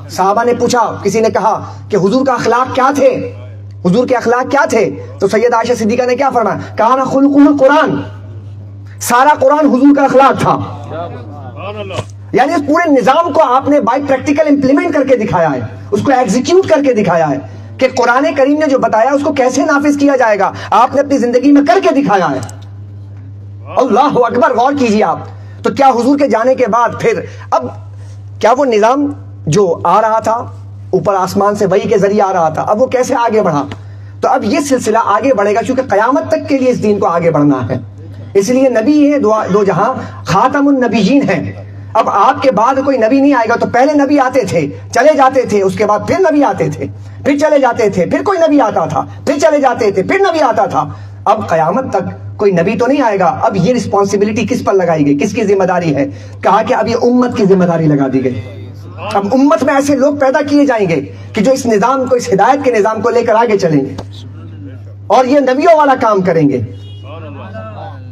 صحابہ نے پوچھا، کسی نے کہا کہ حضور کا اخلاق کیا تھے؟ حضور کے اخلاق کیا تھے؟ تو سید عائشہ صدیقہ نے کیا فرمایا؟ کان خلقہ قرآن، سارا قرآن حضور کا اخلاق تھا. یعنی اس پورے نظام کو آپ نے بائی پریکٹیکل امپلیمنٹ کر کے دکھایا ہے، اس کو ایگزیکیوٹ کر کے دکھایا ہے کہ قرآن کریم نے جو بتایا اس کو کیسے نافذ کیا جائے گا، آپ نے اپنی زندگی میں کر کے دکھایا ہے. اللہ اکبر، غور کیجیے آپ. تو کیا حضور کے جانے کے بعد پھر اب کیا وہ نظام جو آ رہا تھا اوپر آسمان سے وحی کے ذریعے آ رہا تھا، اب وہ کیسے آگے بڑھا؟ تو اب یہ سلسلہ آگے بڑھے گا کیونکہ قیامت تک کے لیے اس دین کو آگے بڑھنا ہے. اس لیے نبی ہیں دو جہاں خاتم النبیین ہیں. اب آپ کے بعد کوئی نبی نہیں آئے گا، تو پہلے نبی آتے تھے چلے جاتے تھے، اس کے بعد پھر نبی آتے تھے، پھر چلے جاتے تھے، پھر کوئی نبی آتا تھا، پھر چلے جاتے تھے، پھر نبی آتا تھا. اب قیامت تک کوئی نبی تو نہیں آئے گا. اب یہ رسپانسبلٹی کس پر لگائی گئی؟ کس کی ذمہ داری ہے؟ کہا کہ اب یہ امت کی ذمہ داری لگا دی گئی. اب امت میں ایسے لوگ پیدا کیے جائیں گے کہ جو اس نظام کو، اس ہدایت کے نظام کو لے کر آگے چلیں گے اور یہ نبیوں والا کام کریں گے.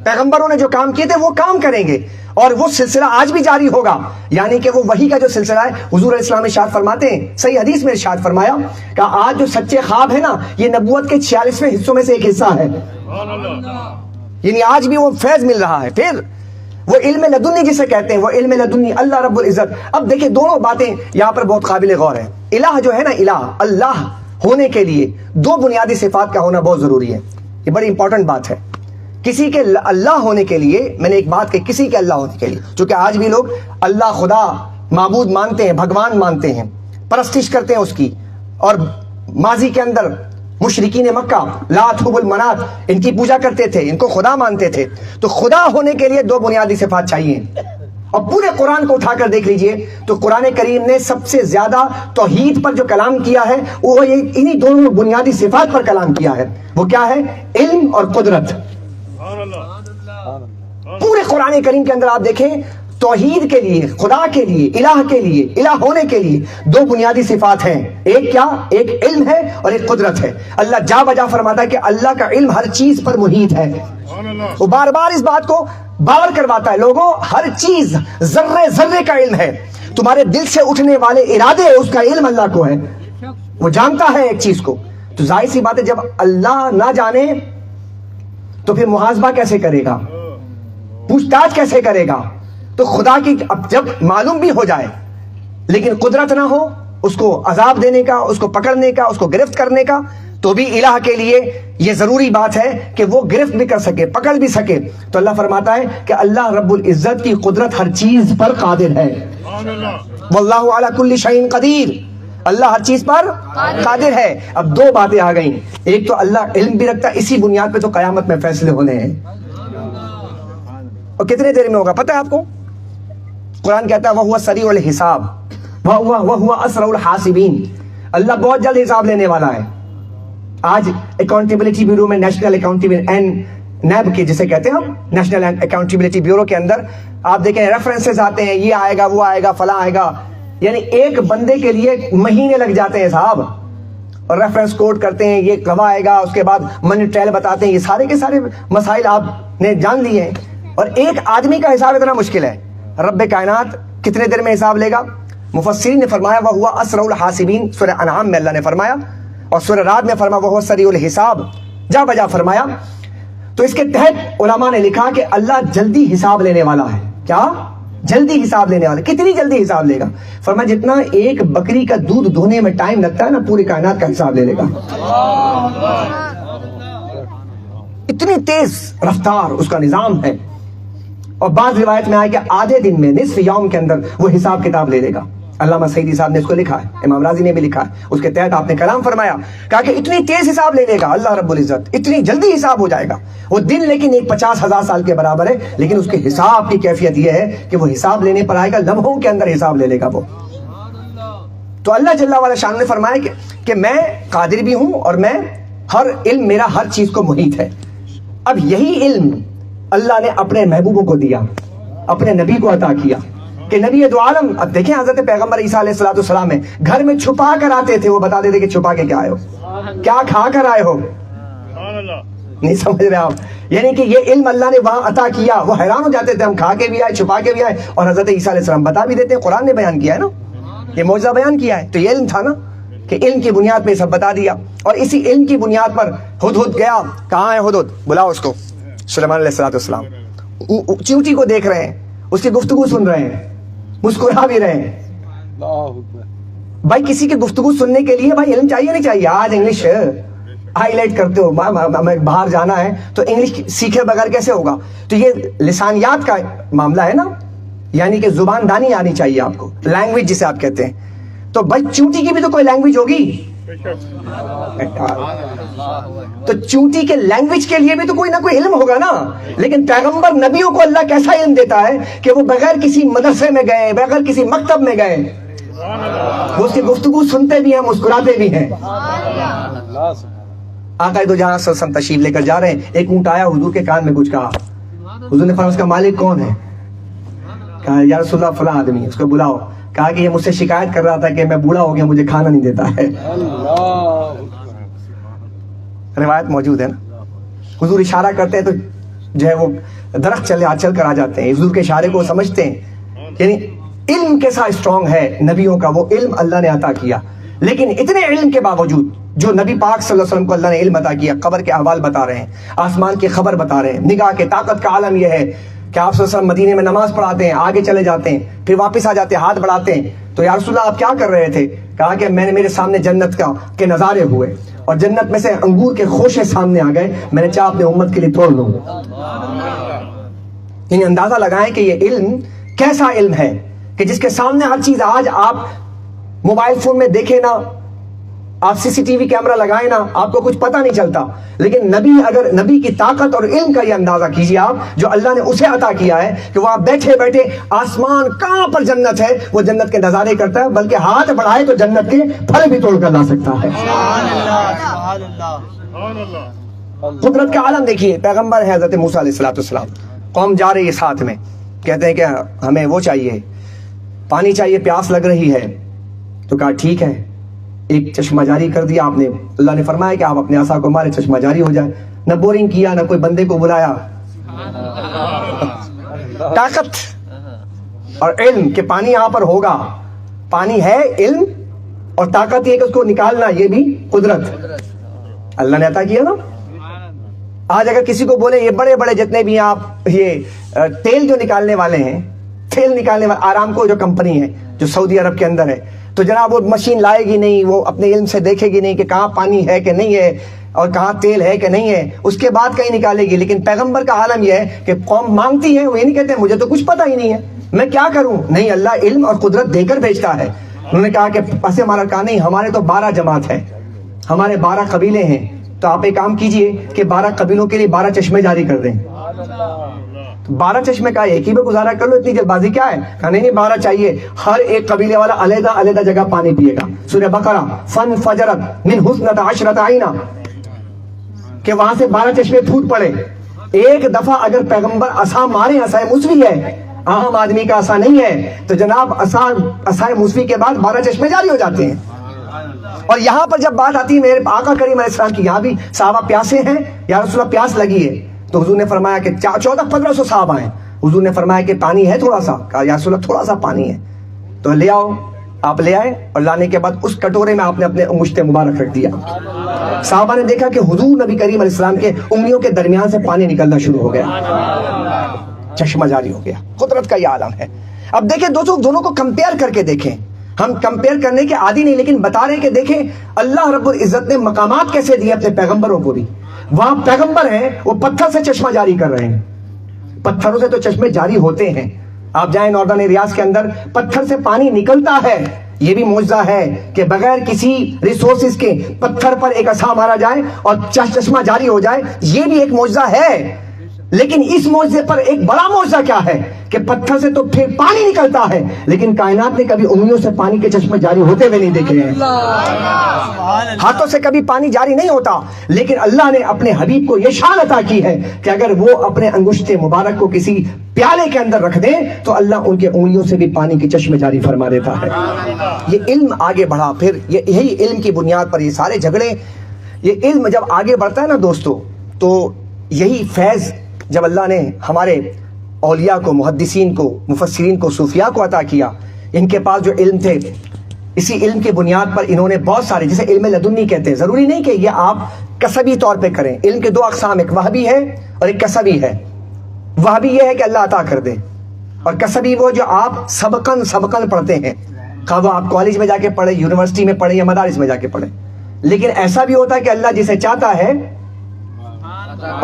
پیغمبروں نے جو کام کیے تھے وہ کام کریں گے اور وہ سلسلہ آج بھی جاری ہوگا. یعنی کہ وہ وحی کا جو سلسلہ ہے، حضور علیہ السلام ارشاد فرماتے ہیں، صحیح حدیث میں ارشاد فرمایا کہ آج جو سچے خواب ہے نا، یہ نبوت کے 46ویں حصوں میں سے ایک حصہ ہے. یعنی آج بھی وہ فیض مل رہا ہے. پھر وہ علم لدنی جسے کہتے ہیں، وہ علم لدنی اللہ رب العزت. اب دیکھیں دونوں باتیں یہاں پر بہت قابل غور ہے. الہ جو ہے نا، الہ اللہ ہونے کے لیے دو بنیادی صفات کا ہونا بہت ضروری ہے. یہ بڑی امپورٹنٹ بات ہے. کسی کے اللہ ہونے کے لیے، میں نے ایک بات کہی، کسی کے اللہ ہونے کے لیے، چونکہ آج بھی لوگ اللہ خدا معبود مانتے ہیں، بھگوان مانتے ہیں، پرستش کرتے ہیں اس کی. اور ماضی کے اندر مشرکین مکہ لات حبل منات ان کی پوجا کرتے تھے، ان کو خدا مانتے تھے. تو خدا ہونے کے لیے دو بنیادی صفات چاہیے. اور پورے قرآن کو اٹھا کر دیکھ لیجئے تو قرآن کریم نے سب سے زیادہ توحید پر جو کلام کیا ہے وہ انہی دونوں بنیادی صفات پر کلام کیا ہے. وہ کیا ہے؟ علم اور قدرت. پورے قرآن کریم کے اندر آپ دیکھیں توحید کے لیے، خدا کے لیے، الہ کے لیے، الہ ہونے کے لیے دو بنیادی صفات ہیں. ایک کیا؟ ایک علم ہے اور ایک قدرت ہے. اللہ جا بجا فرماتا ہے کہ اللہ کا علم ہر چیز پر محیط ہے. وہ بار بار اس بات کو باور کرواتا ہے لوگوں، ہر چیز ذرے ذرے کا علم ہے. تمہارے دل سے اٹھنے والے ارادے، اس کا علم اللہ کو ہے. وہ جانتا ہے ایک چیز کو. تو ظاہر سی بات ہے جب اللہ نہ جانے تو پھر محاسبہ کیسے کرے گا، پوچھ تاچھ کیسے کرے گا؟ تو خدا کی اب جب معلوم بھی ہو جائے لیکن قدرت نہ ہو اس کو عذاب دینے کا، اس کو پکڑنے کا، اس کو گرفت کرنے کا، تو بھی الہ کے لیے یہ ضروری بات ہے کہ وہ گرفت بھی کر سکے، پکڑ بھی سکے. تو اللہ فرماتا ہے کہ اللہ رب العزت کی قدرت ہر چیز پر قادر ہے. واللہ علی کل شیء قدیر. اللہ ہر چیز پر قادر ہے. اب دو باتیں آ گئیں. ایک تو اللہ علم بھی رکھتا ہے، اسی بنیاد پہ تو قیامت میں فیصلے ہونے ہیں. اور کتنے دیر میں ہوگا پتہ ہے آپ کو؟ قرآن کہتا ہے وَهُوَ سَرِيعُ الْحِسَابِ وَهُوَ أَسْرَعُ الْحَاسِبِينَ. اللہ بہت جلد حساب لینے والا ہے. آج اکاؤنٹیبلٹی بیورو میں، نیشنل اکاؤنٹیبلٹی نیب کے جسے کہتے ہیں ہم، نیشنل اکاؤنٹیبلٹی بیورو کے اندر آپ دیکھیں ریفرنسز آتے ہیں، یہ آئے گا، وہ آئے گا، فلاں آئے گا. یعنی ایک بندے کے لیے مہینے لگ جاتے ہیں صاحب. اور ریفرنس کوٹ کرتے ہیں، یہ گواہ آئے گا، اس کے بعد منی ٹرائل بتاتے ہیں. یہ سارے کے سارے مسائل آپ نے جان لیے ہیں. اور ایک آدمی کا حساب اتنا مشکل ہے. رب کائنات کتنے دیر میں حساب لے گا؟ مفسرین نے فرمایا وَهُوَ أَسْرَعُ الْحَاسِبِينَ. سورہ انعام میں اللہ نے فرمایا اور سورہ رعد میں فرمایا وَهُوَ سَرِيعُ الْحِسَابِ. جا بجا فرمایا. تو اس کے تحت علماء نے لکھا کہ اللہ جلدی حساب لینے والا ہے. کیا؟ جلدی حساب لینے والا. کتنی جلدی حساب لے گا؟ فرمایا جتنا ایک بکری کا دودھ دھونے میں ٹائم لگتا ہے نا، پوری کائنات کا حساب لے لے گا. اتنی تیز رفتار اس کا نظام ہے. اور بعض روایت میں آئے کہ آدھے دن میں، نصف یوم کے اندر وہ حساب کتاب لے لے گا. علامہ سعیدی صاحب نے اس کو لکھا ہے، امام راضی نے بھی لکھا ہے. اس کے تحت آپ نے کلام فرمایا، کہا کہ اتنی تیز حساب لے لے گا اللہ رب العزت، اتنی جلدی حساب ہو جائے گا. وہ دن لیکن ایک 50,000 سال کے برابر ہے، لیکن اس کے حساب کی کیفیت یہ ہے کہ وہ حساب لینے پر آئے گا، لمحوں کے اندر حساب لے لے گا وہ. تو اللہ جل وعلا شان نے فرمایا کہ میں قادر بھی ہوں اور میں ہر علم، میرا ہر چیز کو محیط ہے. اب یہی علم اللہ نے اپنے محبوبوں کو دیا، اپنے نبی کو عطا کیا کہ نبی دو عالم. اب دیکھیں حضرت پیغمبر عیسیٰ علیہ السلام ہے، گھر میں چھپا کر آتے تھے، وہ بتا دیتے کہ چھپا کے کیا آئے ہو، کیا کھا کر آئے ہو. نہیں سمجھ رہے آپ؟ یعنی کہ یہ علم اللہ نے وہاں عطا کیا. وہ حیران ہو جاتے تھے، ہم کھا کے بھی آئے، چھپا کے بھی آئے. اور حضرت عیسیٰ علیہ السلام بتا بھی دیتے ہیں، قرآن نے بیان کیا ہے نا، یہ معجزہ بیان کیا ہے. تو یہ علم تھا نا کہ علم کی بنیاد پہ سب بتا دیا. اور اسی علم کی بنیاد پر ہدہد گیا. کہاں ہے ہدہد؟ بلاؤ اس کو. سلیمان علیہ السلام چیونٹی کو دیکھ رہے ہیں, اس کی گفتگو سن رہے ہیں, مسکرا بھی رہے ہیں. بھائی کسی کی گفتگو سننے کے لیے بھائی علم چاہیے نہیں چاہیے؟ آج انگلش ہائی لائٹ کرتے ہو, ہمیں باہر جانا ہے تو انگلش سیکھے بغیر کیسے ہوگا؟ تو یہ لسانیات کا معاملہ ہے نا, یعنی کہ زبان دانی آنی چاہیے آپ کو, لینگویج جسے آپ کہتے ہیں. تو بھائی چونٹی کی بھی تو کوئی لینگویج ہوگی, تو چونٹی کے لینگویج کے لیے بھی تو کوئی نہ کوئی علم ہوگا نا. لیکن پیغمبر نبیوں کو اللہ کیسا علم دیتا ہے کہ وہ بغیر کسی مدرسے میں گئے, بغیر کسی مکتب میں گئے, وہ اس کی گفتگو سنتے بھی ہیں, مسکراتے بھی ہیں. آقا دو جہاں صلی اللہ علیہ وسلم تشریف لے کر جا رہے ہیں, ایک اونٹ آیا, حضور کے کان میں کچھ کہا. حضور نے فرمایا اس کا مالک کون ہے؟ کہا یا رسول اللہ فلاں آدمی, اس کو بلاؤ. کہا کہ یہ مجھ سے شکایت کر رہا تھا کہ میں بوڑھا ہو گیا, مجھے کھانا نہیں دیتا ہے. روایت موجود ہے نا. حضور اشارہ کرتے ہیں تو جو ہے وہ درخت چل کر آ جاتے ہیں. حضور کے اشارے کو سمجھتے ہیں. یعنی علم کیسا اسٹرانگ ہے نبیوں کا, وہ علم اللہ نے عطا کیا. لیکن اتنے علم کے باوجود جو نبی پاک صلی اللہ علیہ وسلم کو اللہ نے علم عطا کیا, قبر کے احوال بتا رہے ہیں, آسمان کی خبر بتا رہے ہیں, نگاہ کے طاقت کا عالم یہ ہے کہ آپ صلی اللہ علیہ وسلم مدینے میں نماز پڑھاتے ہیں, آگے چلے جاتے ہیں, پھر واپس آ جاتے ہیں, ہاتھ بڑھاتے ہیں. تو یا رسول اللہ آپ کیا کر رہے تھے؟ کہا کہ میرے سامنے جنت کے نظارے ہوئے, اور جنت میں سے انگور کے خوشے سامنے آ گئے, میں نے چاہا اپنے امت کے لیے توڑ لوں. یعنی اندازہ لگائیں کہ یہ علم کیسا علم ہے کہ جس کے سامنے ہر چیز. آج آپ موبائل فون میں دیکھیں نا, آپ سی سی ٹی وی کیمرہ لگائیں نا, آپ کو کچھ پتہ نہیں چلتا. لیکن نبی کی طاقت اور علم کا یہ اندازہ کیجیے آپ, جو اللہ نے اسے عطا کیا ہے کہ وہ آپ بیٹھے بیٹھے آسمان کہاں پر جنت ہے وہ جنت کے نظارے کرتا ہے, بلکہ ہاتھ بڑھائے تو جنت کے پھل بھی توڑ کر لا سکتا ہے. قدرت کا عالم دیکھیے. پیغمبر ہے حضرت موسیٰ علیہ السلام, قوم جا رہی ہے ساتھ میں, کہتے ہیں کہ ہمیں وہ چاہیے, پانی چاہیے, پیاس لگ رہی ہے. تو کہا ٹھیک ہے, ایک چشمہ جاری کر دیا آپ نے. اللہ نے فرمایا کہ آپ اپنے عصا کو مارے, چشمہ جاری ہو جائے. نہ بورنگ کیا, نہ کوئی بندے کو بلایا. طاقت اور علم کہ پانی یہاں پر ہوگا, پانی ہے, علم اور طاقت یہ کہ اس کو نکالنا, یہ بھی قدرت اللہ نے عطا کیا نا. آج اگر کسی کو بولے یہ بڑے بڑے جتنے بھی آپ یہ تیل جو نکالنے والے ہیں, تیل نکالنے والے, آرامکو جو کمپنی ہے جو سعودی عرب کے اندر ہے, تو جناب وہ مشین لائے گی نہیں, وہ اپنے علم سے دیکھے گی نہیں کہ کہاں پانی ہے کہ نہیں ہے اور کہاں تیل ہے کہ نہیں ہے, اس کے بعد کہیں نکالے گی. لیکن پیغمبر کا عالم یہ ہے کہ قوم مانگتی ہے, وہ یہ نہیں کہتے مجھے تو کچھ پتہ ہی نہیں ہے, میں کیا کروں. نہیں, اللہ علم اور قدرت دے کر بھیجتا ہے. انہوں نے کہا کہ پس ہمارا کہا نہیں, ہمارے تو 12 جماعت ہے, ہمارے 12 قبیلے ہیں, تو آپ ایک کام کیجئے کہ 12 قبیلوں کے لیے 12 چشمے جاری کر دیں. 12 چشمے کا ایک ہی میں گزارا کر لو, اتنی جلد بازی کیا ہے؟ کہا نہیں 12 چاہیے, ہر ایک قبیلے والا علیحدہ علیحدہ جگہ پانی پیے گا. سورہ بقرہ فن فجرت من حسنۃ عشرۃ عینا, کہ وہاں سے 12 چشمے پھوٹ پڑے. ایک دفعہ اگر پیغمبر عصا مارے, عصا موسوی ہے, عام آدمی کا عصا نہیں ہے, تو جناب عصا موسوی کے بعد 12 چشمے جاری ہو جاتے ہیں. اور یہاں پر جب بات آتی ہے میرے آقا کریم علیہ السلام کی, یہاں بھی صحابہ پیاسے ہیں, یا رسول اللہ پیاس لگی ہے, تو حضور نے فرمایا کہ 1400-1500 صحابہ ہیں. حضور نے فرمایا کہ پانی ہے تھوڑا سا؟ کہا یا رسول اللہ تھوڑا سا پانی ہے. تو لے آؤ. آپ لے آئے, اور لانے کے بعد اس کٹورے میں آپ نے اپنے انگشت مبارک رکھ دیا. صحابہ نے دیکھا کہ حضور نبی کریم علیہ السلام کے انگلیوں کے درمیان سے پانی نکلنا شروع ہو گیا, چشمہ جاری ہو گیا. قدرت کا یہ عالم ہے. اب دیکھیں دونوں کو کمپیئر کر کے دیکھیں. ہم کمپیئر کرنے کے عادی نہیں, لیکن بتا رہے ہیں کہ دیکھیں اللہ رب العزت نے مقامات کیسے دیے اپنے پیغمبروں کو بھی. وہاں پیغمبر ہیں, وہ پتھر سے چشمہ جاری کر رہے ہیں. پتھروں سے تو چشمے جاری ہوتے ہیں. آپ جائیں ناردرن ایریاز کے اندر, پتھر سے پانی نکلتا ہے. یہ بھی معجزہ ہے کہ بغیر کسی ریسورسز کے پتھر پر ایک عصا مارا جائے اور چشمہ جاری ہو جائے, یہ بھی ایک معجزہ ہے. لیکن اس معجزے پر ایک بڑا معجزہ کیا ہے کہ پتھر سے تو پھر پانی نکلتا ہے, لیکن کائنات نے کبھی انگلیوں سے پانی کے چشمے جاری ہوتے ہوئے نہیں دیکھے ہیں. ہاتھوں سے کبھی پانی جاری نہیں ہوتا, لیکن اللہ نے اپنے حبیب کو یہ شان عطا کی ہے کہ اگر وہ اپنے انگشت مبارک کو کسی پیالے کے اندر رکھ دیں تو اللہ ان کے انگلیوں سے بھی پانی کے چشمے جاری فرما دیتا ہے. یہ علم آگے بڑھا, پھر یہی علم کی بنیاد پر یہ سارے جھگڑے. یہ علم جب آگے بڑھتا ہے نا دوستو, تو یہی فیض جب اللہ نے ہمارے اولیاء کو, محدثین کو, مفسرین کو, صوفیاء کو عطا کیا, ان کے پاس جو علم تھے, اسی علم کی بنیاد پر انہوں نے بہت سارے، جسے علم لدنی کہتے ہیں، ضروری نہیں کہ یہ آپ کسبی طور پہ کریں. علم کے دو اقسام، ایک وہبی ہے اور ایک کسبی ہے. وہبی یہ ہے کہ اللہ عطا کر دے، اور کسبی وہ جو آپ سبقن پڑھتے ہیں، خواہ وہ آپ کالج میں جا کے پڑھیں، یونیورسٹی میں پڑھیں یا مدارس میں جا کے پڑھیں. لیکن ایسا بھی ہوتا ہے کہ اللہ جسے چاہتا ہے،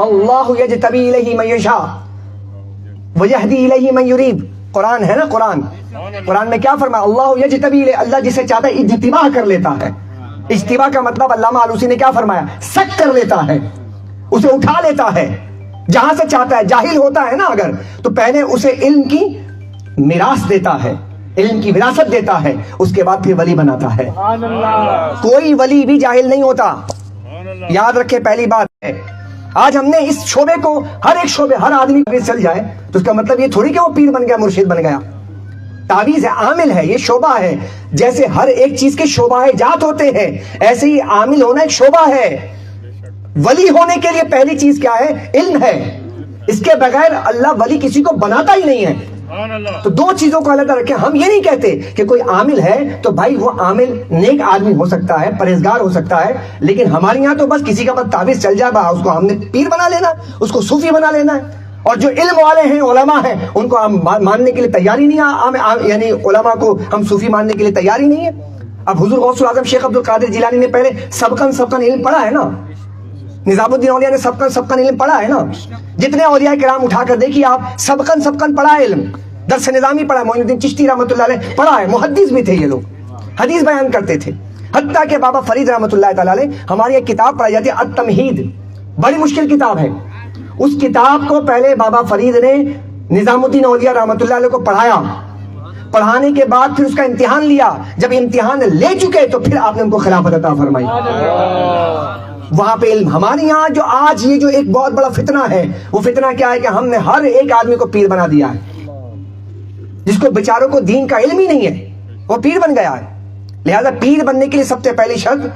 اللہ یجتبی الیہ من یشاء ویہدی الیہ من یریب. قرآن ہے نا، قرآن میں کیا فرمایا؟ اللہ یجتبی الیہ، اللہ جسے چاہتا ہے اجتباء کر لیتا ہے. اجتباء کا مطلب علامہ آلوسی نے کیا فرمایا؟ سک کر لیتا ہے، اسے اٹھا لیتا ہے جہاں سے چاہتا ہے. جاہل ہوتا ہے نا اگر، تو پہلے اسے علم کی میراث دیتا ہے، علم کی وراثت دیتا ہے، اس کے بعد پھر ولی بناتا ہے. کوئی ولی بھی جاہل نہیں ہوتا، یاد رکھے. پہلی بات ہے، آج ہم نے اس شعبے کو، ہر ایک شعبے، ہر آدمی چل جائے تو اس کا مطلب یہ تھوڑی کہ وہ پیر بن گیا، مرشد بن گیا. تعویذ ہے، عامل ہے، یہ شعبہ ہے. جیسے ہر ایک چیز کے شعبہ جات ہوتے ہیں، ایسے ہی عامل ہونا ایک شعبہ ہے. ولی ہونے کے لیے پہلی چیز کیا ہے؟ علم ہے. اس کے بغیر اللہ ولی کسی کو بناتا ہی نہیں ہے. تو دو چیزوں کو علیحدہ رکھیں. ہم یہ نہیں کہتے کہ کوئی عامل ہے تو بھائی وہ عامل نیک آدمی ہو سکتا ہے، پرہیزگار ہو سکتا ہے، لیکن ہمارے یہاں تو بس کسی کا بس تعویذ چل جائے اس کو ہم نے پیر بنا لینا، اس کو صوفی بنا لینا ہے. اور جو علم والے ہیں، علماء ہیں، ان کو ہم ماننے کے لیے تیار ہی نہیں ہے. یعنی علماء کو ہم صوفی ماننے کے لیے تیار ہی نہیں ہے. اب حضور غوث الاعظم شیخ عبد القادر جیلانی نے پہلے سبقن علم پڑھا ہے نا. نظام الدین اولیاء نے سبقن علم پڑھا ہے نا. جتنے اولیاء کرام اٹھا کر دیکھیے آپ، سبقن پڑھا ہے علم. درس نظامی پڑھا ہے، معین الدین چشتی رحمۃ اللہ علیہ پڑھا ہے. محدث بھی تھے یہ لوگ، حدیث بیان کرتے تھے. حتیٰ کہ بابا فرید رحمۃ اللہ تعالی علیہ، ہماری ایک کتاب پڑھائی جاتی ہے التمہید، بڑی مشکل کتاب ہے. اس کتاب کو پہلے بابا فرید نے نظام الدین اولیاء رحمۃ اللہ علیہ کو پڑھایا. پڑھانے کے بعد پھر اس کا امتحان لیا. جب امتحان لے چکے تو پھر آپ نے ان کو خلافت عطا فرمائی. وہاں پہ علم. ہمارے یہاں جو آج یہ جو ایک بہت بڑا فتنہ ہے، وہ فتنہ کیا ہے کہ ہم نے ہر ایک آدمی کو پیر بنا دیا ہے. جس کو بیچاروں کو دین کا علم ہی نہیں ہے وہ پیر بن گیا ہے. لہذا پیر بننے کے لیے سب سے پہلی شرط،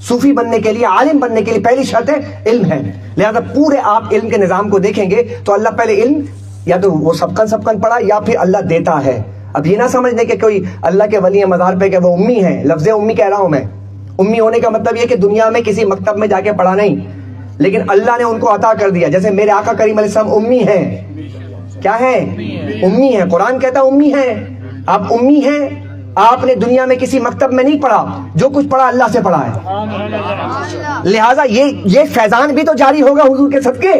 صوفی بننے کے لیے، عالم بننے کے لیے پہلی شرط ہے علم ہے. لہذا پورے آپ علم کے نظام کو دیکھیں گے تو اللہ پہلے علم، یا تو وہ سبقن پڑھا یا پھر اللہ دیتا ہے. اب یہ نہ سمجھنے کہ کوئی اللہ کے ولی ہیں مزار پہ کہ وہ امی ہیں. لفظ امی کہہ رہا ہوں میں. امی ہونے کا مطلب یہ کہ دنیا میں کسی مکتب میں جا کے پڑھا نہیں، لیکن اللہ نے ان کو عطا کر دیا. جیسے میرے آقا کریم علیہ السلام امی ہیں. کیا ہے؟ امی ہیں. قرآن کہتا ہے امی ہیں. آپ امی ہیں، آپ نے دنیا میں کسی مکتب میں نہیں پڑھا، جو کچھ پڑھا اللہ سے پڑھا ہے. لہٰذا یہ فیضان بھی تو جاری ہوگا حضور کے صدقے،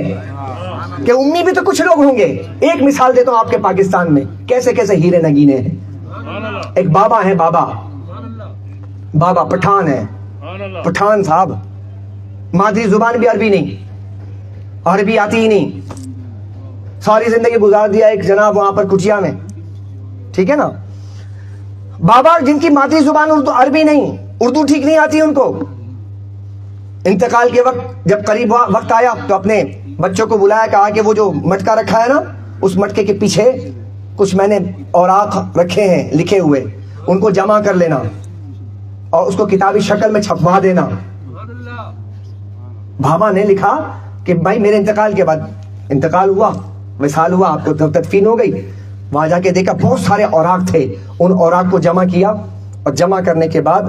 کہ امی بھی تو کچھ لوگ ہوں گے. ایک مثال دیتا ہوں آپ کے پاکستان میں کیسے کیسے ہیرے نگینے ہیں. ایک بابا ہیں، بابا پٹھان ہے. پٹھان صاحب، مادری زبان بھی عربی نہیں، عربی آتی ہی نہیں. ساری زندگی گزار دیا ایک جناب وہاں پر کٹیا میں، ٹھیک ہے نا. بابا جن کی مادری زبان اردو عربی نہیں، اردو ٹھیک نہیں آتی ان کو. انتقال کے وقت جب قریب وقت آیا تو اپنے بچوں کو بلایا، کہا کہ وہ جو مٹکا رکھا ہے نا، اس مٹکے کے پیچھے کچھ میں نے اوراق رکھے ہیں لکھے ہوئے، ان کو جمع کر لینا اور اس کو کتابی شکل میں چھپوا دینا. بابا نے لکھا کہ بھائی میرے انتقال کے بعد، انتقال ہوا، وصال ہوا، آپ کو تدفین ہو گئی. وہاں جا کے دیکھا بہت سارے اوراق تھے. ان اوراق کو جمع کیا اور جمع کرنے کے بعد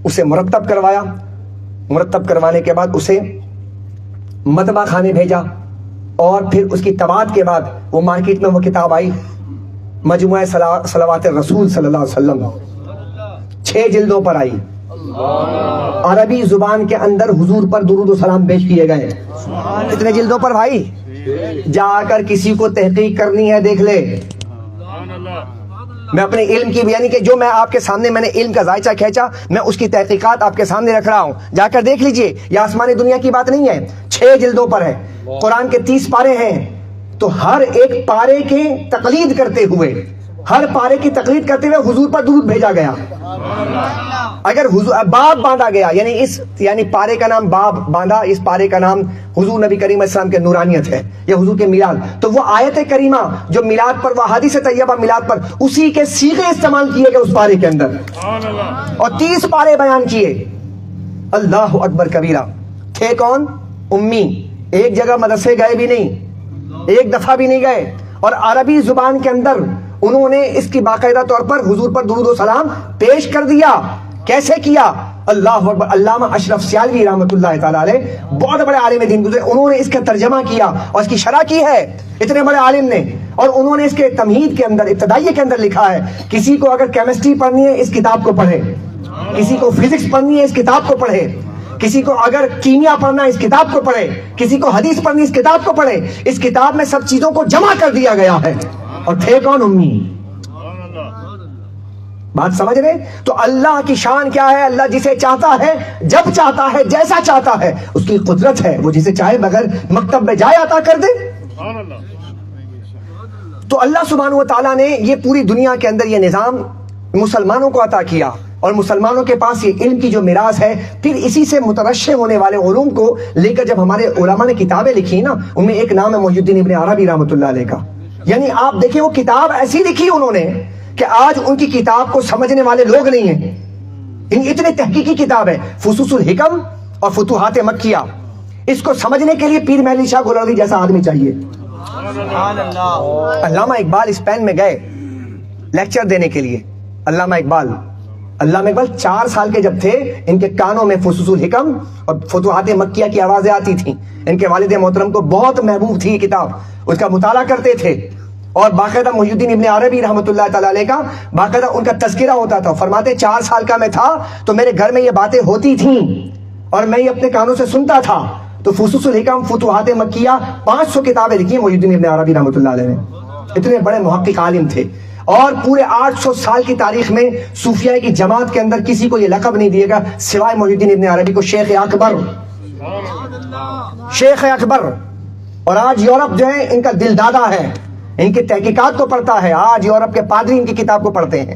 اسے مرتب کروایا. مرتب کروانے کے بعد اسے مطبع خانے بھیجا، اور پھر اس کی طباعت کے بعد وہ مارکیٹ میں وہ کتاب آئی، مجموعہ صلوات الرسول صلی اللہ علیہ وسلم، 6 جلدوں پر آئی. عربی زبان کے اندر حضور پر درود و سلام پیش کیے گئے. کتنے جلدوں پر بھائی؟ جا کر کسی کو تحقیق کرنی ہے دیکھ لے. میں اپنے علم کی، یعنی کہ جو میں آپ کے سامنے میں نے علم کا ذائچہ کھینچا، میں اس کی تحقیقات آپ کے سامنے رکھ رہا ہوں. جا کر دیکھ لیجئے. یہ آسمانی دنیا کی بات نہیں ہے. 6 جلدوں پر ہے. قرآن کے 30 پارے ہیں. تو ہر ایک پارے کے تقلید کرتے ہوئے، ہر پارے کی تقلید کرتے ہوئے حضور پر درود بھیجا گیا. اگر باب باندھا گیا، یعنی پارے کا نام باب باندھا، اس پارے کا نام حضور نبی کریم علیہ السلام کے نورانیت ہے یا حضور کے میلاد، تو وہ آیت کریمہ جو میلاد پر، وہ حدیث طیبہ میلاد پر، اسی کے صیغے استعمال کیے گئے اس پارے کے اندر، اور 30 پارے بیان کیے. اللہ اکبر کبیرہ. تھے کون؟ امی. ایک جگہ مدرسے گئے بھی نہیں، ایک دفعہ بھی نہیں گئے. اور عربی زبان کے اندر انہوں نے اس کی باقاعدہ طور پر حضور پر درود و سلام پیش کر دیا. کیسے کیا؟ اللہ اکبر. علامہ اشرف سیالوی رحمۃ اللہ تعالی علیہ بہت بڑے عالم دین گزرے, انہوں نے اس کا ترجمہ کیا اور اس کی شرح کی ہے, اتنے بڑے عالم نے. اور انہوں نے اس کے تمہید کے اندر, ابتدائیے کے اندر لکھا ہے, کسی کو اگر کیمسٹری پڑھنی ہے اس کتاب کو پڑھے, کسی کو فزکس پڑھنی ہے اس کتاب کو پڑھے, کسی کو اگر کیمیا پڑھنا ہے اس کتاب کو پڑھے, کسی کو حدیث پڑھنی اس کتاب کو پڑھے. اس کتاب میں سب چیزوں کو جمع کر دیا گیا ہے. اور تھے کون؟ امی. بات سمجھ رہے؟ تو اللہ کی شان کیا ہے؟ اللہ جسے چاہتا ہے, جب چاہتا ہے, جیسا چاہتا ہے, اس کی قدرت ہے, وہ جسے چاہے بغیر مکتب میں جائے عطا کر دے. تو اللہ سبحانہ و تعالیٰ نے یہ پوری دنیا کے اندر یہ نظام مسلمانوں کو عطا کیا, اور مسلمانوں کے پاس یہ علم کی جو میراث ہے, پھر اسی سے مترشح ہونے والے علوم کو لے کر جب ہمارے علماء نے کتابیں لکھی نا, ان میں ایک نام ہے محی الدین ابن عربی رحمۃ اللہ علیہ کا. یعنی آپ دیکھیں وہ کتاب ایسی لکھی انہوں نے کہ آج ان کی کتاب کو سمجھنے والے لوگ نہیں ہیں. اتنے تحقیقی کتاب ہے فصوص الحکم اور فتوحات مکیہ. اس کو سمجھنے کے لیے پیر محلی شاہ غوث جیسا آدمی چاہیے. علامہ اقبال اسپین میں گئے لیکچر دینے کے لیے. علامہ اقبال 4 سال کے جب تھے, ان کے کانوں میں فصوص الحکم اور فتوحات مکیہ کی آوازیں آتی تھیں. ان کے والد محترم کو بہت محبوب تھی یہ کتاب, اس کا مطالعہ کرتے تھے. اور باقاعدہ محی الدین ابن عربی رحمۃ اللہ تعالی علیہ کا باقاعدہ ان کا تذکرہ ہوتا تھا. فرماتے 4 سال کا میں تھا تو میرے گھر میں یہ باتیں ہوتی تھیں اور میں یہ اپنے کانوں سے سنتا تھا. تو فصوص الحکم, فتوحات مکیہ, 500 کتابیں لکھی ہیں محی الدین ابن عربی رحمۃ اللہ علیہ نے. اتنے بڑے محقق عالم تھے. اور پورے 800 سال کی تاریخ میں صوفیاء کی جماعت کے اندر کسی کو یہ لقب نہیں دیے گا سوائے محی الدین ابن عربی کو, شیخ اکبر, شیخ اکبر. اور آج یورپ جو ہے ان کا دل دادا ہے, ان کی تحقیقات کو پڑھتا ہے. آج یورپ کے پادری ان کی کتاب کو پڑھتے ہیں.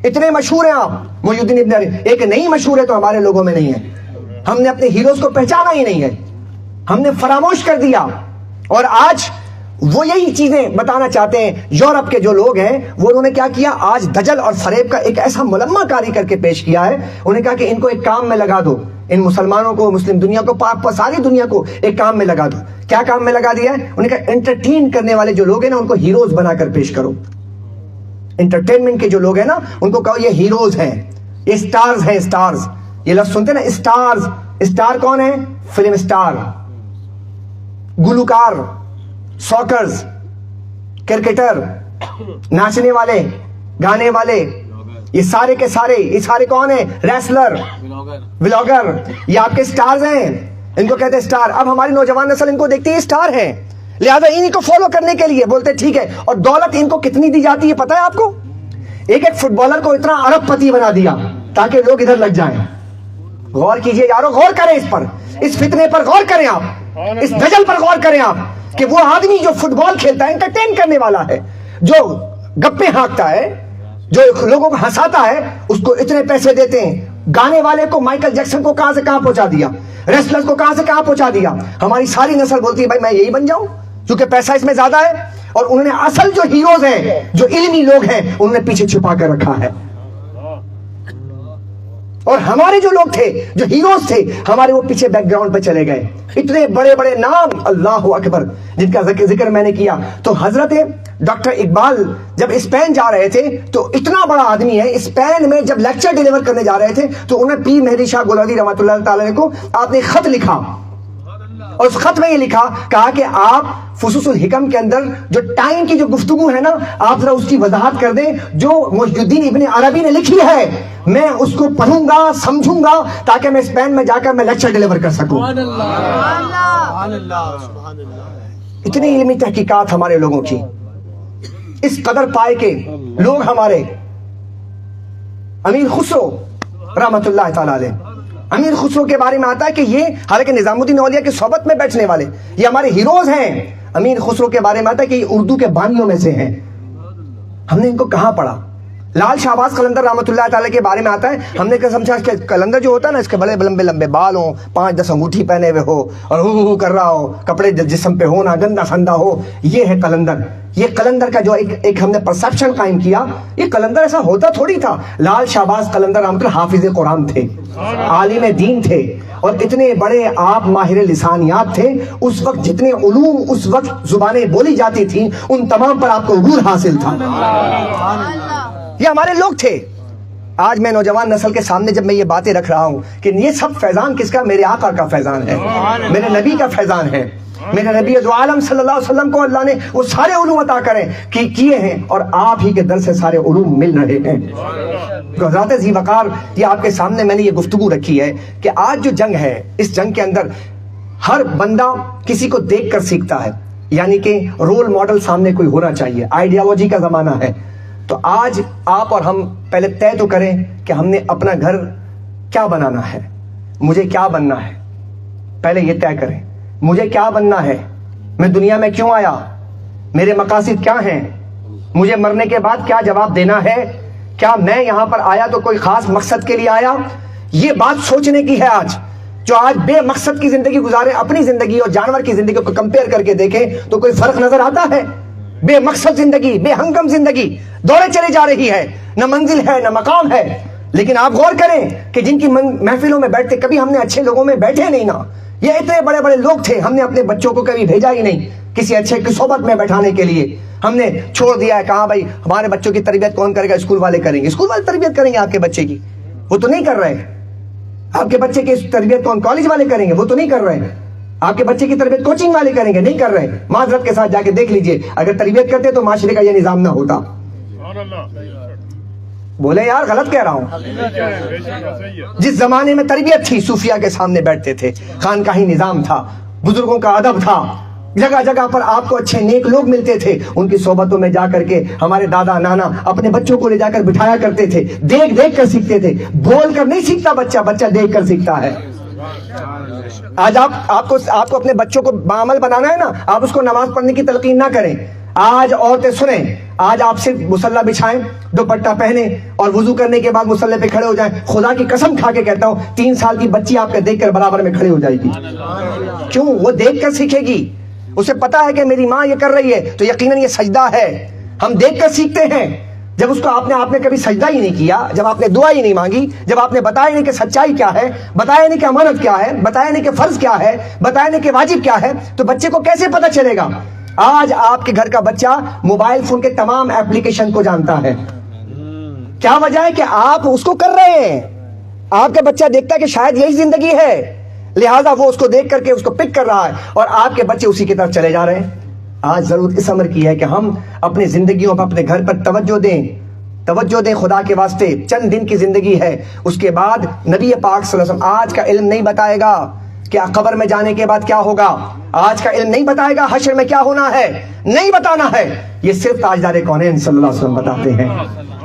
اتنے مشہور ہیں آپ محی الدین ابن عربی. ایک نہیں مشہور ہے تو ہمارے لوگوں میں نہیں ہے. ہم نے اپنے ہیروز کو پہچانا ہی نہیں ہے, ہم نے فراموش کر دیا. اور آج وہ یہی چیزیں بتانا چاہتے ہیں. یورپ کے جو لوگ ہیں وہ انہوں نے کیا کیا, آج دجل اور فریب کا ایک ایسا ملمہ کاری کر کے پیش کیا ہے. انہوں نے کہا کہ ان کو ایک کام میں لگا دو, ان مسلمانوں کو, مسلم دنیا کو, ساری دنیا کو ایک کام میں لگا دو. کیا کام میں لگا دیا ہے؟ انہوں نے کہا انٹرٹین کرنے والے جو لوگ ہیں نا ان کو ہیروز بنا کر پیش کرو. انٹرٹینمنٹ کے جو لوگ ہیں نا ان کو کہو یہ ہیروز ہیں, یہ سٹارز ہیں. سٹارز, یہ لفظ سنتے نا, سٹارز. سٹار کون ہے؟ فلم سٹار, گلوکار, ساکرز, کرکٹر, ناچنے والے, گانے والے, یہ سارے کے سارے, یہ سارے کون ہیں؟ Wrestler, vlogger. یہ آپ کے سٹارز ہیں, ان کو کہتے ہیں سٹار. اب ہماری نوجوان نسل ان کو دیکھتی ہے سٹار ہیں, لہذا انہیں کو فالو کرنے کے لیے بولتے ٹھیک ہے. اور دولت ان کو کتنی دی جاتی ہے پتہ ہے آپ کو؟ ایک فٹ بالر کو اتنا ارب پتی بنا دیا تاکہ لوگ ادھر لگ جائیں. غور کیجئے یارو, غور کریں اس پر, اس فتنے پر غور کریں آپ, اس دجل پر غور کریں آپ کہ وہ آدمی جو فٹ بال کھیلتا ہے, انٹرٹین کرنے والا ہے, جو گپے ہانکتا ہے, جو لوگوں کو ہنساتا ہے, اس کو اتنے پیسے دیتے ہیں. گانے والے کو, مائیکل جیکسن کو کہاں سے کہاں پہنچا دیا, ریسلرز کو کہاں سے کہاں پہنچا دیا. ہماری ساری نسل بولتی ہے بھائی میں یہی بن جاؤں کیونکہ پیسہ اس میں زیادہ ہے. اور انہوں نے اصل جو ہیروز ہیں, جو علمی لوگ ہیں, انہوں نے پیچھے چھپا کر رکھا ہے. اور ہمارے جو لوگ تھے, جو ہیروز تھے ہمارے, وہ پیچھے بیک گراؤنڈ پہ چلے گئے. اتنے بڑے بڑے نام, اللہ اکبر, جن کا ذکر میں نے کیا. تو حضرت ڈاکٹر اقبال جب اسپین جا رہے تھے تو اتنا بڑا آدمی ہے, اسپین میں جب لیکچر ڈیلیور کرنے جا رہے تھے تو انہیں پیر مہدی شاہ غوث رحمۃ اللہ تعالی کو آپ نے خط لکھا, اور اس خط میں یہ لکھا, کہا کہ آپ فصوص الحکم کے اندر جو ٹائم کی جو گفتگو ہے نا, آپ ذرا اس کی وضاحت کر دیں جو محی الدین ابن عربی نے لکھی ہے. میں اس کو پڑھوں گا, سمجھوں گا, تاکہ میں اسپین میں جا کر میں لیکچر ڈیلیور کر سکوں. اتنی علمی تحقیقات ہمارے لوگوں کی, اس قدر پائے کہ لوگ ہمارے امیر خسرو رحمت اللہ تعالی علیہ, امیر خسرو کے بارے میں آتا ہے کہ یہ, حالانکہ نظام الدین اولیاء کی صحبت میں بیٹھنے والے یہ ہمارے ہیروز ہیں. امیر خسرو کے بارے میں آتا ہے کہ یہ اردو کے بانیوں میں سے ہیں. ہم نے ان کو کہاں پڑھا, لال شہباز قلندر رحمۃ اللہ تعالیٰ کے بارے میں آتا ہے, ہم نے کیا سمجھا کہ قلندر جو ہوتا ہے نا, اس کے بڑے لمبے لمبے بال ہوں, 5-10 انگوٹھی پہنے ہوئے ہو اور ہو کر رہا ہو, کپڑے جسم پہ ہونا, گندا سندا ہو, یہ ہے قلندر. یہ قلندر کا جو ایک ہم نے پرسپشن قائم کیا, یہ قلندر ایسا ہوتا تھوڑی تھا. لال شہباز قلندر رحمۃ اللہ حافظ قرآن تھے, عالم دین تھے, اور اتنے بڑے آپ ماہر لسانیات تھے. اس وقت جتنے علوم اس وقت زبانیں بولی جاتی تھیں, ان تمام پر آپ کو عبور حاصل تھا. یہ ہمارے لوگ تھے. آج میں نوجوان نسل کے سامنے جب میں یہ باتیں رکھ رہا ہوں کہ یہ سب فیضان کس کا, میرے آقا کا فیضان ہے, میرے نبی کا فیضان ہے. میرے نبی دو عالم صلی اللہ علیہ وسلم کو اللہ نے وہ سارے علوم عطا کریں کہ کیے ہیں, اور آپ ہی کے در سے سارے علوم مل رہے ہیں. حضرات ذی وقار, یہ آپ کے سامنے میں نے یہ گفتگو رکھی ہے کہ آج جو جنگ ہے, اس جنگ کے اندر ہر بندہ کسی کو دیکھ کر سیکھتا ہے, یعنی کہ رول ماڈل سامنے کوئی ہونا چاہیے. آئیڈیالوجی کا زمانہ ہے. تو آج آپ اور ہم پہلے طے تو کریں کہ ہم نے اپنا گھر کیا بنانا ہے, مجھے کیا بننا ہے. پہلے یہ طے کریں مجھے کیا بننا ہے, میں دنیا میں کیوں آیا, میرے مقاصد کیا ہیں, مجھے مرنے کے بعد کیا جواب دینا ہے, کیا میں یہاں پر آیا تو کوئی خاص مقصد کے لیے آیا. یہ بات سوچنے کی ہے. آج جو آج بے مقصد کی زندگی گزارے, اپنی زندگی اور جانور کی زندگی کو کمپیئر کر کے دیکھیں تو کوئی فرق نظر آتا ہے. بے مقصد زندگی, بے ہنگم زندگی دوڑے چلے جا رہی ہے, نہ منزل ہے نہ مقام ہے. لیکن آپ غور کریں کہ جن کی محفلوں میں بیٹھتے, کبھی ہم نے اچھے لوگوں میں بیٹھے نہیں نا. یہ اتنے بڑے بڑے لوگ تھے, ہم نے اپنے بچوں کو کبھی بھیجا ہی نہیں کسی اچھے کی صحبت میں بیٹھانے کے لیے. ہم نے چھوڑ دیا ہے, کہاں بھائی ہمارے بچوں کی تربیت کون کرے گا, اسکول والے کریں گے. اسکول والے تربیت کریں گے آپ کے بچے کی, وہ تو نہیں کر رہے. آپ کے بچے کی تربیت کون, کالج والے کریں گے, وہ تو نہیں کر رہے. آپ کے بچے کی تربیت کوچنگ والے کریں گے, نہیں کر رہے. معذرت کے ساتھ جا کے دیکھ لیجئے, اگر تربیت کرتے تو معاشرے کا یہ نظام نہ ہوتا. بولے یار غلط کہہ رہا ہوں. جس زمانے میں تربیت تھی, صوفیہ کے سامنے بیٹھتے تھے, خانقاہی نظام تھا, بزرگوں کا ادب تھا, جگہ جگہ پر آپ کو اچھے نیک لوگ ملتے تھے. ان کی صحبتوں میں جا کر کے ہمارے دادا نانا اپنے بچوں کو لے جا کر بٹھایا کرتے تھے. دیکھ دیکھ کر سیکھتے تھے, بول کر نہیں سیکھتا بچہ, بچہ دیکھ کر سیکھتا ہے. آج آپ کو اپنے بچوں کو بعمل بنانا ہے نا, آپ اس کو نماز پڑھنے کی تلقین نہ کریں. آج عورتیں سنیں, آج آپ صرف مصلی بچھائیں, دوپٹہ پہنیں اور وضو کرنے کے بعد مصلی پہ کھڑے ہو جائیں. خدا کی قسم کھا کے کہتا ہوں 3 سال کی بچی آپ کے دیکھ کر برابر میں کھڑی ہو جائے گی. کیوں؟ وہ دیکھ کر سیکھے گی. اسے پتا ہے کہ میری ماں یہ کر رہی ہے تو یقیناً یہ سجدہ ہے. ہم دیکھ کر سیکھتے ہیں. جب اس کو آپ نے کبھی سجدہ ہی نہیں کیا, جب آپ نے دعا ہی نہیں مانگی, جب آپ نے بتایا نہیں کہ سچائی کیا ہے, بتایا نہیں کہ امانت کیا ہے, بتایا نہیں کہ فرض کیا ہے, بتایا نہیں کہ واجب کیا ہے, تو بچے کو کیسے پتہ چلے گا؟ آج آپ کے گھر کا بچہ موبائل فون کے تمام ایپلیکیشن کو جانتا ہے. کیا وجہ ہے کہ آپ اس کو کر رہے ہیں. آپ کا بچہ دیکھتا ہے کہ شاید یہی زندگی ہے, لہٰذا وہ اس کو دیکھ کر کے اس کو پک کر رہا ہے, اور آپ کے بچے اسی کی طرف چلے جا رہے ہیں. آج ضرورت اس امر کی ہے کہ ہم اپنی زندگیوں پر, اپنے گھر پر توجہ دیں خدا کے واسطے. چند دن کی زندگی ہے, اس کے بعد نبی پاک صلی اللہ علیہ وسلم آج کا علم نہیں بتائے گا کہ قبر میں جانے کے بعد کیا ہوگا. آج کا علم نہیں بتائے گا حشر میں کیا ہونا ہے, نہیں بتانا ہے. یہ صرف تاجدار کونین صلی اللہ علیہ وسلم بتاتے ہیں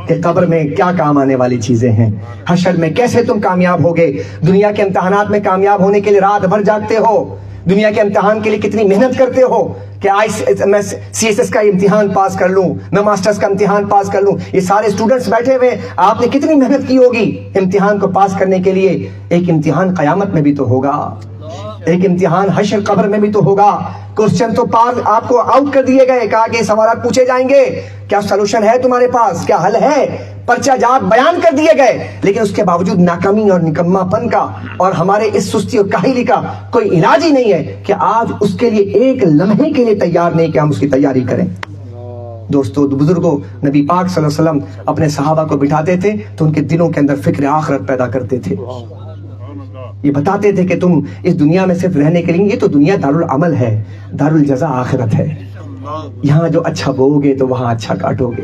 کہ قبر میں کیا کام آنے والی چیزیں ہیں, حشر میں کیسے تم کامیاب ہوگے. دنیا کے امتحانات میں کامیاب ہونے کے لیے رات بھر جاگتے ہو, دنیا کے امتحان کے لیے کتنی محنت کرتے ہو کہ میں CSS کا امتحان پاس کر لوں, میں ماسٹرز کا امتحان پاس کر لوں. یہ سارے اسٹوڈنٹس بیٹھے ہوئے, آپ نے کتنی محنت کی ہوگی امتحان کو پاس کرنے کے لیے. ایک امتحان قیامت میں بھی تو ہوگا, ایک امتحان حشر قبر میں بھی تو ہوگا. کوسچن تو پار آپ کو آؤٹ کر دیے گئے, کہا کہ سوالات پوچھے جائیں گے, کیا سلوشن ہے تمہارے پاس, کیا حل ہے, پرچہ جات بیان کر دیے گئے. لیکن اس کے باوجود ناکامی اور نکما پن کا اور ہمارے اس سستی اور کاہلی کا کوئی علاج ہی نہیں ہے کہ آج اس کے لیے ایک لمحے کے لیے تیار نہیں کہ ہم اس کی تیاری کریں. دوستو, بزرگوں, نبی پاک صلی اللہ علیہ وسلم اپنے صحابہ کو بٹھاتے تھے تو ان کے دلوں کے اندر فکر آخرت پیدا کرتے تھے. یہ بتاتے تھے کہ تم اس دنیا میں صرف رہنے کے لیے, یہ تو دنیا دارالعمل ہے, دارالجزا آخرت ہے. یہاں جو اچھا بوؤ گے تو وہاں اچھا کاٹو گے.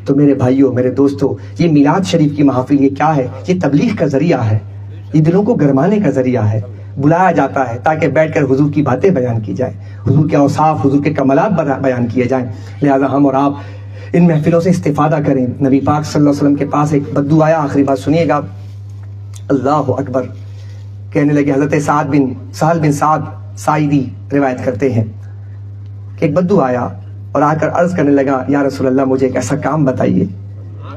تو میرے بھائیوں, میرے دوستوں, یہ میلاد شریف کی محافل یہ کیا ہے؟ یہ تبلیغ کا ذریعہ ہے, یہ دلوں کو گرمانے کا ذریعہ ہے. بلایا جاتا ہے تاکہ بیٹھ کر حضور کی باتیں بیان کی جائیں, حضور کے اوصاف, حضور کے کمالات بیان کیے جائیں. لہذا ہم اور آپ ان محفلوں سے استفادہ کریں. نبی پاک صلی اللہ علیہ وسلم کے پاس ایک بدو آیا, آخری بات سنیے گا. اللہ اکبر. کہنے لگے, حضرت سہل بن سعد ساعدی روایت کرتے ہیں کہ ایک بدو آیا اور آ کر عرض کرنے لگا, یا رسول اللہ مجھے ایک ایسا کام بتائیے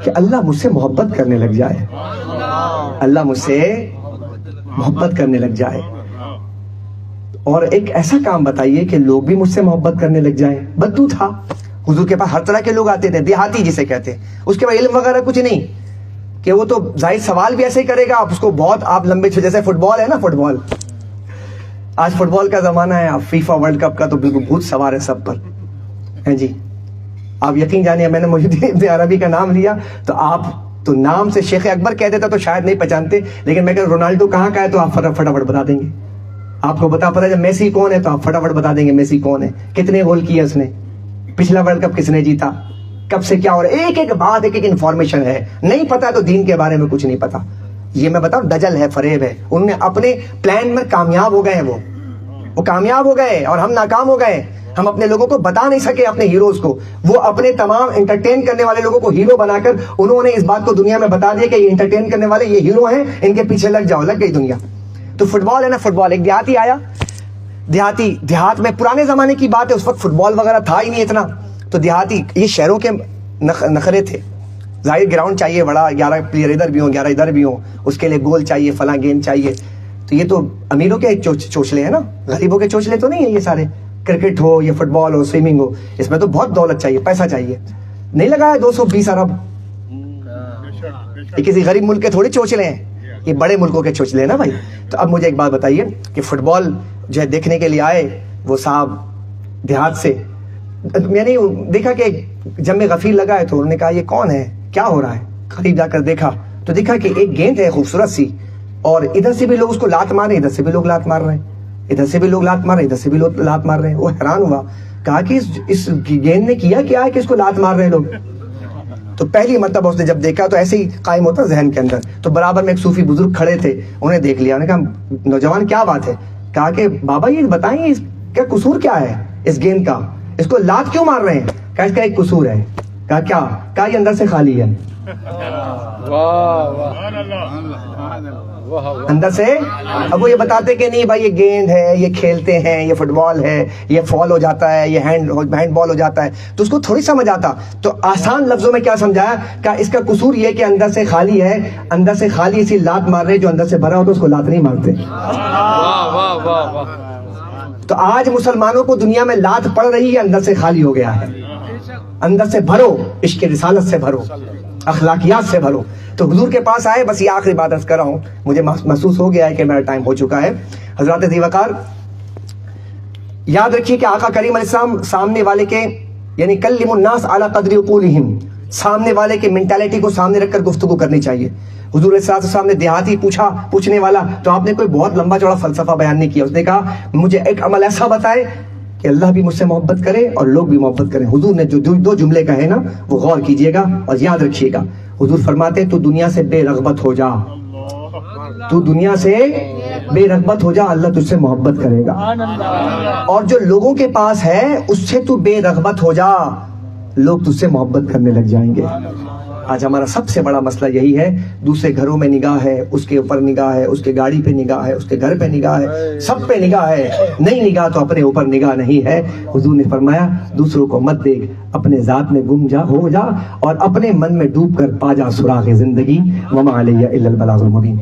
کہ اللہ مجھ سے محبت کرنے لگ جائے، اللہ مجھ سے محبت کرنے لگ جائے، اور ایک ایسا کام بتائیے کہ لوگ بھی مجھ سے محبت کرنے لگ جائیں۔ بدو تھا، حضور کے پاس ہر طرح کے لوگ آتے تھے، دیہاتی جسے کہتے، اس کے بعد علم وغیرہ کچھ نہیں، کہ وہ تو ظاہر سوال بھی ایسے ہی کرے گا، آپ اس کو بہت آپ لمبے، جیسے فٹ بال ہے نا، فٹ بال آج فٹ بال کا زمانہ ہے، اب فیفا ورلڈ کپ کا تو بالکل بھوت سوار ہے سب پر ہیں جی۔ آپ یقین جانیے، میں نے محی الدین ابن عربی کا نام لیا تو آپ تو نام سے شیخ اکبر کہہ دیتا تو شاید نہیں پہچانتے، لیکن میں کہ رونالڈو کہاں کا ہے تو آپ فٹافٹ بتا دیں گے، آپ کو پتا جب میسی کون ہے تو آپ فٹافٹ بتا دیں گے میسی کون ہے، کتنے گول کیے اس نے، پچھلا ورلڈ کپ کس نے جیتا، کب سے کیا ہو رہا ہے، ایک ایک بات، ایک ایک انفارمیشن ہے، نہیں پتا تو دین کے بارے میں کچھ نہیں پتا۔ یہ میں بتاؤں دجل ہے، فریب ہے، انہوں نے اپنے پلان میں کامیاب ہو گئے ہیں، وہ کامیاب ہو گئے اور ہم ناکام ہو گئے، ہم اپنے لوگوں کو بتا نہیں سکے، اپنے ہیروز کو، وہ اپنے تمام انٹرٹین کرنے والے لوگوں کو ہیرو بنا کر انہوں نے اس بات کو دنیا میں بتا دیا کہ یہ انٹرٹین کرنے والے یہ ہیرو ہیں، ان کے پیچھے لگ جاؤ، لگ گئی دنیا۔ تو فٹ بال ہے نا، فٹ بال، ایک دیہاتی آیا، دیہات میں پرانے زمانے کی بات ہے، اس وقت فٹ بال وغیرہ تھا ہی نہیں اتنا، تو دیہاتی، یہ شہروں کے نخرے تھے، ظاہر گراؤنڈ چاہیے بڑا، 11 پلیئر ادھر بھی ہوں 11 ادھر بھی ہوں، اس کے لیے گول چاہیے، فلاں گیند چاہیے، تو یہ تو امیروں کے چوچلے ہیں نا، غریبوں کے چوچلے تو نہیں ہیں یہ سارے، کرکٹ ہو یا فٹ بال ہو، سوئمنگ ہو، اس میں تو بہت دولت چاہیے، پیسہ چاہیے، نہیں لگایا 220 ارب، یہ کسی غریب ملک کے تھوڑے چوچلے ہیں، یہ بڑے ملکوں کے چوچلے ہیں نا بھائی۔ تو اب مجھے ایک بات بتائیے کہ فٹ بال جو ہے دیکھنے کے لیے آئے وہ صاحب دیہات سے، میں نے دیکھا کہ جب میں غفیر لگا ہے تو انہوں نے کہا یہ کون ہے، کیا ہو رہا ہے، قریب جا کر دیکھا تو دیکھا کہ ایک گیند ہے خوبصورت سی، اور ادھر سے بھی لوگ اس کو لات مار رہے ہیں، ادھر سے بھی لوگ لات مار رہے ہیں، ادھر سے بھی لوگ لات مار رہے ہیں، ادھر سے بھی لوگ لات مار رہے ہیں۔ وہ حیران ہوا، کہا کہ اس گیند نے کیا کیا ہے کہ اس کو لات مار رہے ہیں لوگ۔ تو پہلی مرتبہ اس نے جب دیکھا تو ایسے ہی قائم ہوتا ذہن کے اندر، تو برابر میں ایک صوفی بزرگ کھڑے تھے، انہوں نے دیکھ لیا، انہوں نے کہا نوجوان کیا بات ہے، کہا کہ بابا یہ بتائیں اس کا قصور کیا ہے اس گیند کا، اس کو لات کیوں مار رہے ہیں، کہا اس کا ایک قصور ہے، کہا کیا، کہا یہ اندر سے خالی ہے، اندر سے۔ اب وہ یہ بتاتے کہ نہیں بھائی یہ گیند ہے، یہ کھیلتے ہیں، یہ فٹ بال ہے، یہ فال ہو جاتا ہے، یہ ہینڈ بال ہو جاتا ہے، تو اس کو تھوڑی سمجھ آتا، تو آسان لفظوں میں کیا سمجھایا کہ اس کا قصور یہ کہ اندر سے خالی ہے، اندر سے خالی اسی لات مار رہے، جو اندر سے بھرا ہوتا اس کو لات نہیں مارتے۔ تو آج مسلمانوں کو دنیا میں لات پڑ رہی ہے، اندر سے خالی ہو گیا ہے، اندر سے بھرو، عشق رسالت سے بھرو، اخلاقیات سے بھرو۔ تو حضور کے پاس آئے، بس یہ آخری بات عرض کر رہا ہوں، مجھے محسوس ہو گیا ہے کہ میرا ٹائم ہو چکا ہے۔ حضرات ذی وقار، یاد رکھیے کہ آقا کریم علیہ السلام سامنے والے کے، یعنی کلموا الناس علی قدر عقولہم، سامنے والے کے مینٹالٹی کو سامنے رکھ کر گفتگو کرنی چاہیے۔ حضور علیہ السلام نے دیہاتی پوچھنے والا، تو آپ نے کوئی بہت لمبا چوڑا فلسفہ بیان نہیں کیا، اس نے کہا مجھے ایک عمل ایسا بتائے کہ اللہ بھی مجھ سے محبت کرے اور لوگ بھی محبت کریں۔ حضور نے جو دو جملے کہے نا وہ غور کیجئے گا اور یاد رکھیے گا۔ حضور فرماتے تو دنیا سے بے رغبت ہو جا، تو دنیا سے بے رغبت ہو جا، اللہ تجھ سے محبت کرے گا، اور جو لوگوں کے پاس ہے اس سے تو بے رغبت ہو جا، لوگ تجھ سے محبت کرنے لگ جائیں گے۔ آج ہمارا سب سے بڑا مسئلہ یہی ہے، دوسرے گھروں میں نگاہ ہے، اس کے اوپر نگاہ ہے، اس کے گاڑی پہ نگاہ ہے، اس کے گھر پہ نگاہ ہے، سب پہ نگاہ ہے، نہیں نگاہ تو اپنے اوپر نگاہ نہیں ہے۔ حضور نے فرمایا دوسروں کو مت دیکھ، اپنے ذات میں گم جا، ہو جا، اور اپنے من میں ڈوب کر پا جا سراغ زندگی، وما علیہ الا البلاغ المبین۔